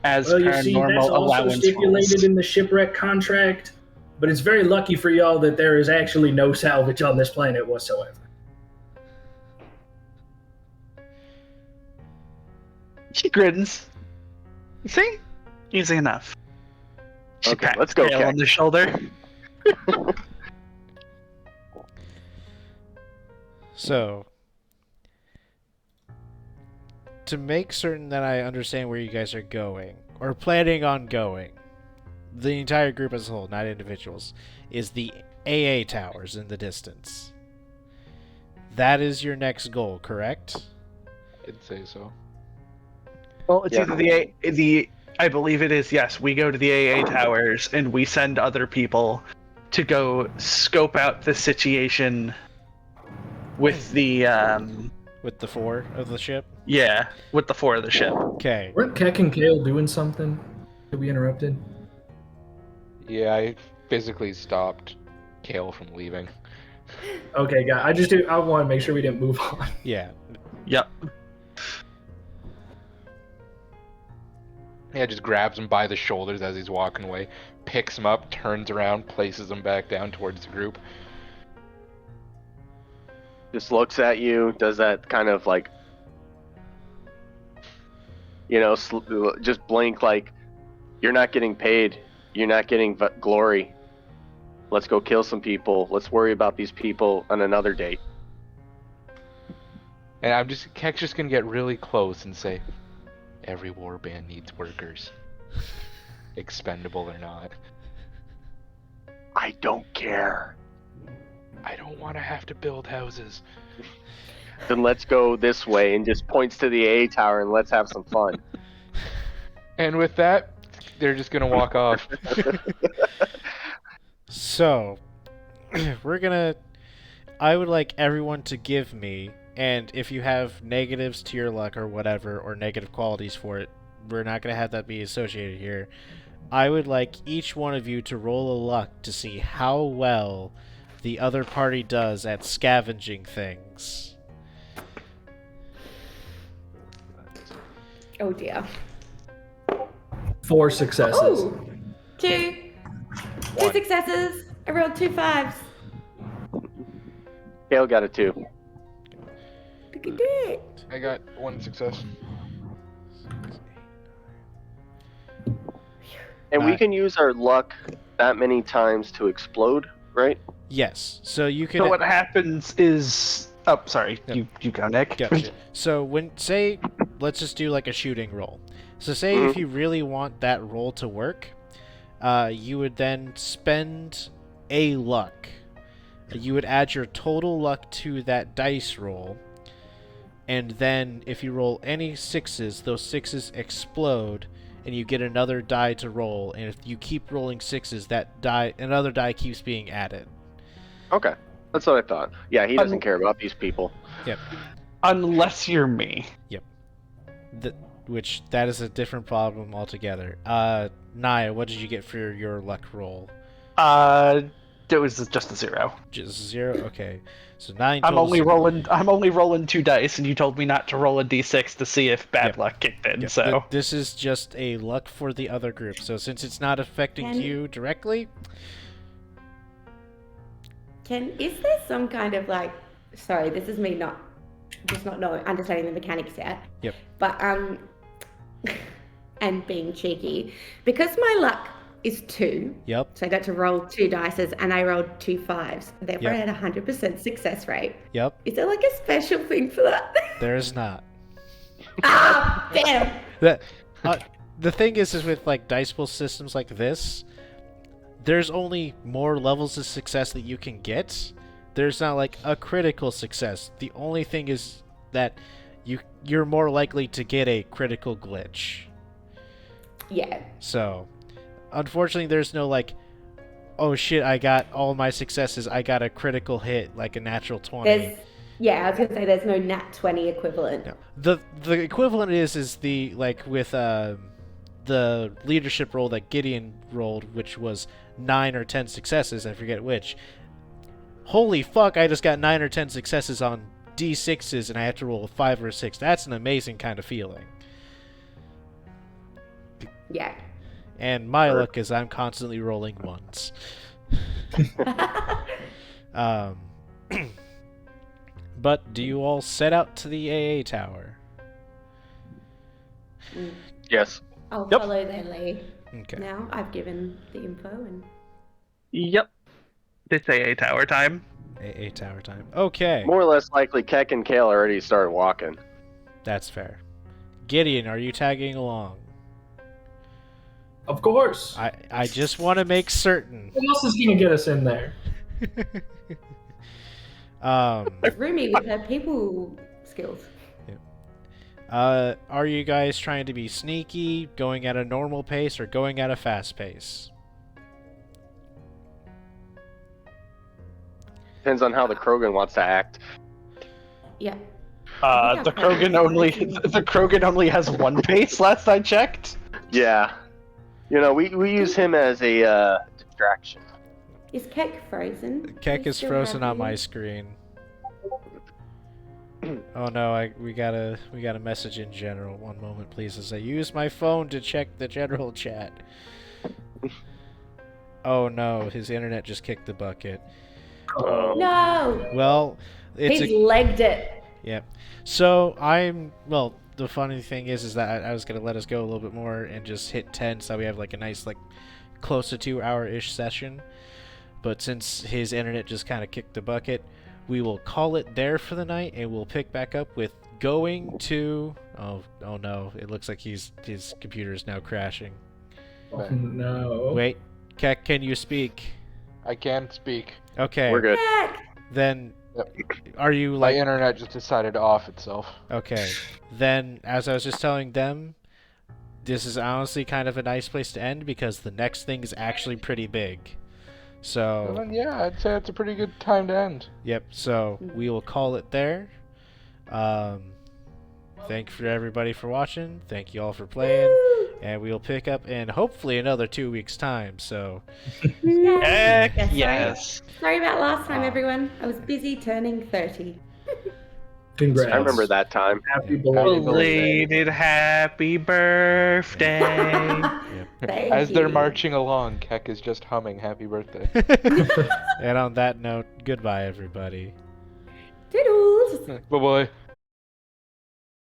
As well, per normal that's also allowance stipulated rules. in the shipwreck contract, but it's very lucky for y'all that there is actually no salvage on this planet whatsoever. She grins. See? Easy enough. She Okay, pats let's go, Kale Keck. on the shoulder. So, to make certain that I understand where you guys are going, or planning on going, the entire group as a whole, not individuals, is the AA towers in the distance. That is your next goal, correct? I'd say so. Well, it's Yeah. either I believe it is, yes. We go to the AA towers and we send other people to go scope out the situation with the, With the 4 of the ship? yeah, with the 4 of the ship. Okay. Weren't Keck and Kale doing something? Did we interrupted? Yeah, I physically stopped Kale from leaving. Okay, guys. I want to make sure we didn't move on. Yeah. Yep. Yeah, just grabs him by the shoulders as he's walking away, picks him up, turns around, places him back down towards the group. Just looks at you, does that kind of like, just blink like, you're not getting paid. You're not getting glory. Let's go kill some people. Let's worry about these people on another date. And Keck's just gonna get really close and say, every warband needs workers. Expendable or not. I don't care. I don't want to have to build houses. Then let's go this way, and just points to the AA tower, and let's have some fun. And with that, they're just gonna walk off. So, I would like everyone to give me, and if you have negatives to your luck or whatever, or negative qualities for it, we're not gonna have that be associated here. I would like each one of you to roll a luck to see how well the other party does at scavenging things. Oh dear. 4 successes. Ooh. 2 successes. I rolled 2 5s. Kale got a 2. Look at that. I got 1 success. And we can use our luck that many times to explode, right? Yes. So you can. So what happens is... Oh, sorry. Yep. You go, Nick. Gotcha. So let's just do like a shooting roll. So say if you really want that roll to work, you would then spend a luck. You would add your total luck to that dice roll, and then if you roll any 6s, those 6s explode, and you get another die to roll. And if you keep rolling 6s, another die keeps being added. Okay, that's what I thought. Yeah, he doesn't care about these people. Yep. Unless you're me. Which that is a different problem altogether. Naya, what did you get for your luck roll? It was just a 0. Just 0. Okay, so 9. I'm only rolling 2 dice, and you told me not to roll a d6 to see if bad luck kicked in. Yep. So This is just a luck for the other group. So since it's not affecting you directly, Is there some kind of like, sorry, this is me not understanding the mechanics yet. Yep. But and being cheeky, because my luck is 2. Yep. So I got to roll 2 dices, and I rolled 2 5s. Therefore, Yep. I had 100% success rate. Yep. Is there like a special thing for that? There is not. Ah, damn. The thing is with like dice pool systems like this, there's only more levels of success that you can get. There's not like a critical success. The only thing is that you're more likely to get a critical glitch. Yeah. So, unfortunately, there's no like, oh shit, I got all my successes. I got a critical hit, like a natural 20. I was gonna say there's no nat 20 equivalent. No. The equivalent is the like with the leadership roll that Gideon rolled, which was 9 or 10 successes. I forget which. Holy fuck! I just got 9 or 10 successes on D6s, and I have to roll a 5 or a 6. That's an amazing kind of feeling. Yeah. And my luck is I'm constantly rolling 1s. But do you all set out to the AA tower? Yes. I'll Yep. follow their lead. Okay. Now I've given the info and Yep. It's AA tower time. AA tower time. Okay. More or less likely, Keck and Kale already started walking. That's fair. Gideon, are you tagging along? Of course. I just want to make certain. What else is gonna get us in there? Rumi with her people skills. Are you guys trying to be sneaky, going at a normal pace, or going at a fast pace? Depends on how the Krogan wants to act. Yeah. The Krogan only has 1 pace. Last I checked. Yeah. We use him as a distraction. Is Keck frozen? Keck We is still frozen have on my him? screen. Oh no, we got a message in general. One moment, please. As I use my phone to check the general chat. Oh no, his internet just kicked the bucket. No! Well, it's He's legged it. Yep. So the funny thing is that I was gonna let us go a little bit more and just hit 10, so we have like a nice close to 2-hour-ish session. But since his internet just kind of kicked the bucket, we will call it there for the night, and we'll pick back up with going to. Oh no! It looks like his computer is now crashing. Oh, no. Wait, Keck, can you speak? I can speak. Okay. We're good. Then, Yep. are you My like? internet just decided to off itself. Okay. Then, as I was just telling them, this is honestly kind of a nice place to end because the next thing is actually pretty big. So, Well, then, yeah, I'd say it's a pretty good time to end. yep. So we will call it there. Thank you for everybody for watching. Thank you all for playing, and we'll pick up in hopefully another 2 weeks' time. So, Heck Yes, yes. Sorry about last time, everyone. I was busy turning 30. Congrats. I remember that time. Happy belated birthday. Belated happy birthday. Thank As they're you. marching along, Keck is just humming "Happy Birthday." and on that note, goodbye, everybody. Doodles! Bye bye.